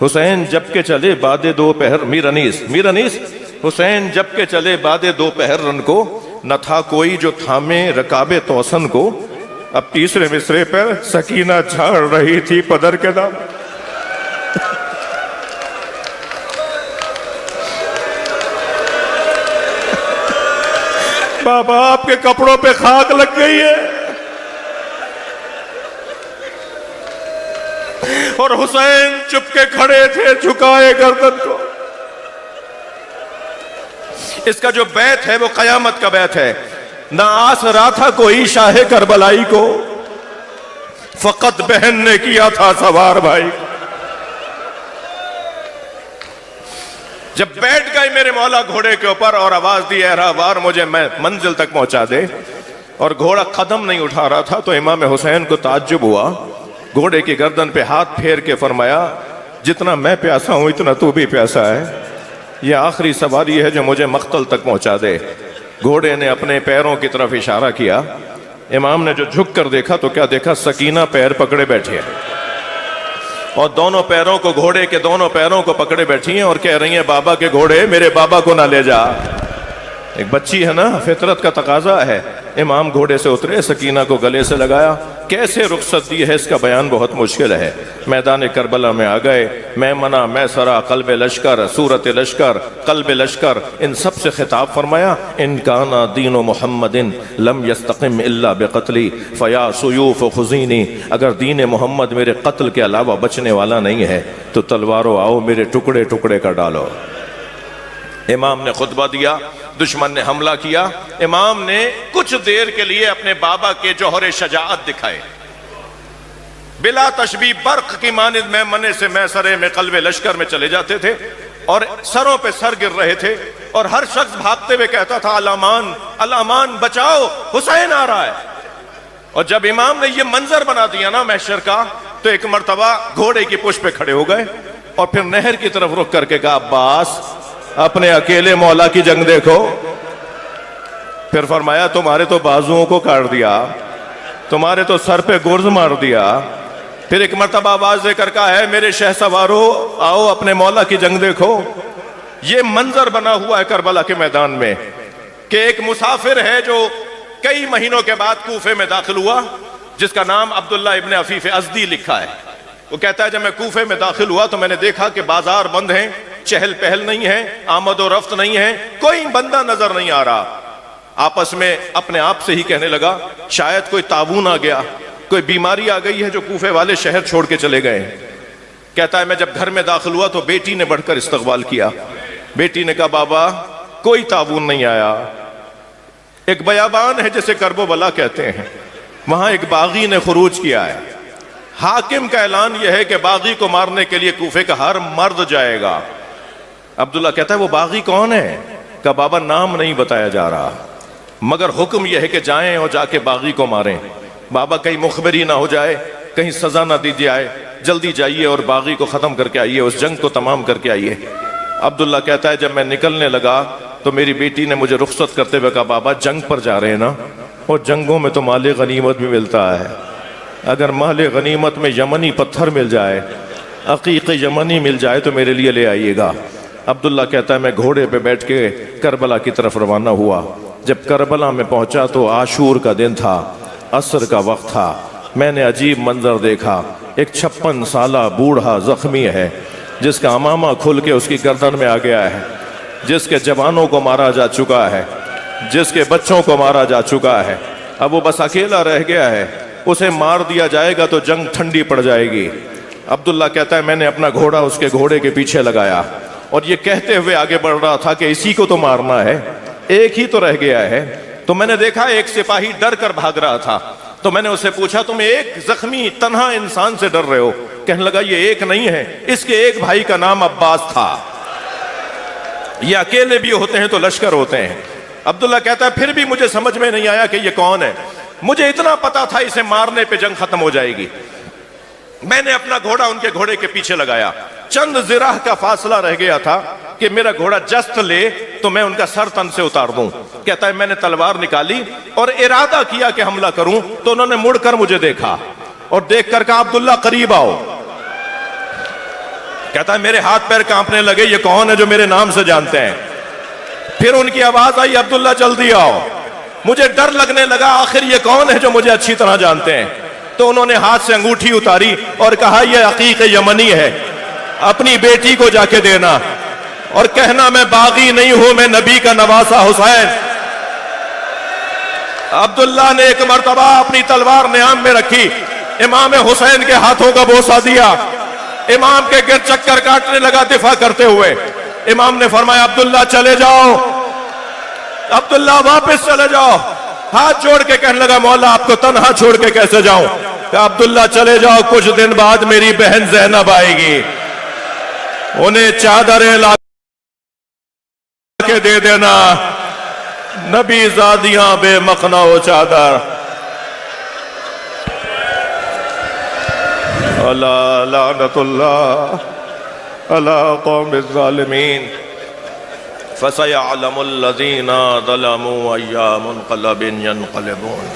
حسین جب کے چلے بعد دوپہر، میر انیس حسین جب کے چلے بعد دوپہر رن کو، نہ تھا کوئی جو تھامے رکاب توسن کو. اب تیسرے مصرے پر سکینہ جھاڑ رہی تھی پدر کے دام. بابا آپ کے کپڑوں پہ خاک لگ گئی ہے. اور حسین چپ کے کھڑے تھے جھکائے گردن کو. اس کا جو بیت ہے وہ قیامت کا بیت ہے. نہ آس رہا تھا کوئی شاہ کربلائی کو، فقط بہن نے کیا تھا سوار بھائی. جب بیٹھ گئے میرے مولا گھوڑے کے اوپر اور آواز دی اے راہوار مجھے منزل تک پہنچا دے، اور گھوڑا قدم نہیں اٹھا رہا تھا تو امام حسین کو تعجب ہوا. گھوڑے کی گردن پہ ہاتھ پھیر کے فرمایا جتنا میں پیاسا ہوں اتنا تو بھی پیاسا ہے، یہ آخری سواری ہے جو مجھے مقتل تک پہنچا دے. گھوڑے نے اپنے پیروں کی طرف اشارہ کیا. امام نے جو جھک کر دیکھا تو کیا دیکھا؟ سکینہ پیر پکڑے بیٹھے ہیں اور دونوں پیروں کو، گھوڑے کے دونوں پیروں کو پکڑے بیٹھی ہیں اور کہہ رہی ہیں بابا کے گھوڑے میرے بابا کو نہ لے جا. ایک بچی ہے نا، فطرت کا تقاضا ہے. امام گھوڑے سے اترے، سکینہ کو گلے سے لگایا. کیسے رخصت دی ہے اس کا بیان بہت مشکل ہے. میدان کربلا میں آ گئے. میں منع، میں سرا، قلب لشکر، صورت لشکر، قلب لشکر، ان سب سے خطاب فرمایا ان کانا دین محمد لم یستقم الا بقتلی فیا سیوف خزینی. اگر دین محمد میرے قتل کے علاوہ بچنے والا نہیں ہے تو تلواروں آؤ میرے ٹکڑے ٹکڑے کر ڈالو. امام نے خطبہ دیا، دشمن نے حملہ کیا. امام نے کچھ دیر کے لیے اپنے بابا کے جوہر شجاعت دکھائے. بلا تشبیہ برق کی مانند میں منے سے میں سرے میں قلب لشکر میں چلے جاتے تھے اور سروں پہ سر گر رہے تھے اور ہر شخص بھاگتے ہوئے کہتا تھا الامان الامان، بچاؤ حسین آ رہا ہے. اور جب امام نے یہ منظر بنا دیا نا محشر کا تو ایک مرتبہ گھوڑے کی پشت پہ کھڑے ہو گئے اور پھر نہر کی طرف رخ کر کے کہا عباس اپنے اکیلے مولا کی جنگ دیکھو. پھر فرمایا تمہارے تو بازوؤں کو کاٹ دیا، تمہارے تو سر پہ گرز مار دیا. پھر ایک مرتبہ آواز دے کر کہا ہے میرے شہ سوارو آؤ اپنے مولا کی جنگ دیکھو. یہ منظر بنا ہوا ہے کربلا کے میدان میں. کہ ایک مسافر ہے جو کئی مہینوں کے بعد کوفے میں داخل ہوا، جس کا نام عبداللہ ابن عفیف ازدی لکھا ہے۔ وہ کہتا ہے جب میں کوفے میں داخل ہوا تو میں نے دیکھا کہ بازار بند ہیں، چہل پہل نہیں ہے، آمد و رفت نہیں ہے، کوئی بندہ نظر نہیں آ رہا۔ آپس میں اپنے آپ سے ہی کہنے لگا شاید کوئی طاعون آ گیا، کوئی بیماری آ گئی ہے جو کوفے والے شہر چھوڑ کے چلے گئے۔ کہتا ہے میں جب گھر میں داخل ہوا تو بیٹی نے بڑھ کر استقبال کیا۔ بیٹی نے کہا بابا کوئی طاعون نہیں آیا، ایک بیابان ہے جسے کرب و بلا کہتے ہیں، وہاں ایک باغی نے خروج کیا ہے، حاکم کا اعلان یہ ہے کہ باغی کو مارنے کے لیے کوفے کا ہر مرد جائے گا۔ عبداللہ کہتا ہے وہ باغی کون ہے؟ کہا بابا نام نہیں بتایا جا رہا، مگر حکم یہ ہے کہ جائیں اور جا کے باغی کو ماریں۔ بابا کہیں مخبری نہ ہو جائے، کہیں سزا نہ دی جائے، جلدی جائیے اور باغی کو ختم کر کے آئیے، اس جنگ کو تمام کر کے آئیے۔ عبداللہ کہتا ہے جب میں نکلنے لگا تو میری بیٹی نے مجھے رخصت کرتے ہوئے کہا بابا جنگ پر جا رہے ہیں نا، اور جنگوں میں تو مال غنیمت بھی ملتا ہے، اگر مال غنیمت میں یمنی پتھر مل جائے، عقیق یمنی مل جائے تو میرے لیے لے آئیے گا۔ عبداللہ کہتا ہے میں گھوڑے پہ بیٹھ کے کربلا کی طرف روانہ ہوا۔ جب کربلا میں پہنچا تو عاشور کا دن تھا، عصر کا وقت تھا۔ میں نے عجیب منظر دیکھا، ایک 56 سالہ بوڑھا زخمی ہے جس کا امامہ کھل کے اس کی گردن میں آ گیا ہے، جس کے جوانوں کو مارا جا چکا ہے، جس کے بچوں کو مارا جا چکا ہے، اب وہ بس اکیلا رہ گیا ہے، اسے مار دیا جائے گا تو جنگ ٹھنڈی پڑ جائے گی۔ عبداللہ کہتا ہے میں نے اپنا گھوڑا اس کے گھوڑے کے پیچھے لگایا اور یہ کہتے ہوئے آگے بڑھ رہا تھا کہ اسی کو تو مارنا ہے، ایک ہی تو رہ گیا ہے۔ تو میں نے دیکھا ایک سپاہی ڈر کر بھاگ رہا تھا، تو میں نے اسے پوچھا تم ایک زخمی تنہا انسان سے ڈر رہے ہو؟ کہنے لگا یہ ایک نہیں ہے، اس کے ایک بھائی کا نام عباس تھا، یہ اکیلے بھی ہوتے ہیں تو لشکر ہوتے ہیں۔ عبداللہ کہتا ہے پھر بھی مجھے سمجھ میں نہیں آیا کہ یہ کون ہے، مجھے اتنا پتا تھا اسے مارنے پہ جنگ ختم ہو جائے گی۔ میں نے اپنا گھوڑا ان کے گھوڑے کے پیچھے لگایا، چند ذراع کا فاصلہ رہ گیا تھا کہ میرا گھوڑا جست لے تو میں ان کا سر تن سے اتار دوں۔ کہتا ہے میں نے تلوار نکالی اور ارادہ کیا کہ حملہ کروں تو انہوں نے مڑ کر مجھے دیکھا اور دیکھ کر کہا عبداللہ قریب آؤ۔ کہتا ہے میرے ہاتھ پیر کانپنے لگے، یہ کون ہے جو میرے نام سے جانتے ہیں؟ پھر ان کی آواز آئی عبداللہ جلدی آؤ۔ مجھے ڈر لگنے لگا آخر یہ کون ہے جو مجھے اچھی طرح جانتے ہیں؟ تو انہوں نے ہاتھ سے انگوٹھی اتاری اور کہا یہ عقیق یمنی ہے، اپنی بیٹی کو جا کے دینا اور کہنا میں باغی نہیں ہوں، میں نبی کا نواسا حسین۔ عبداللہ نے ایک مرتبہ اپنی تلوار نیام میں رکھی، امام حسین کے ہاتھوں کا بوسہ دیا، امام کے گرد چکر کاٹنے لگا دفاع کرتے ہوئے۔ امام نے فرمایا عبداللہ چلے جاؤ، عبداللہ واپس چلے جاؤ۔ ہاتھ جوڑ کے کہنے لگا مولا آپ کو تنہا چھوڑ کے کیسے جاؤں؟ کہا عبداللہ چلے جاؤ، کچھ دن بعد میری بہن زینب آئے گی، انہیں چادریں لا کے دے دینا، نبی زادیاں بے مقنا و چادر۔ اللہ لعنت اللہ علی قوم الظالمین، فسيعلم الذين ظلموا أي منقلب ينقلبون۔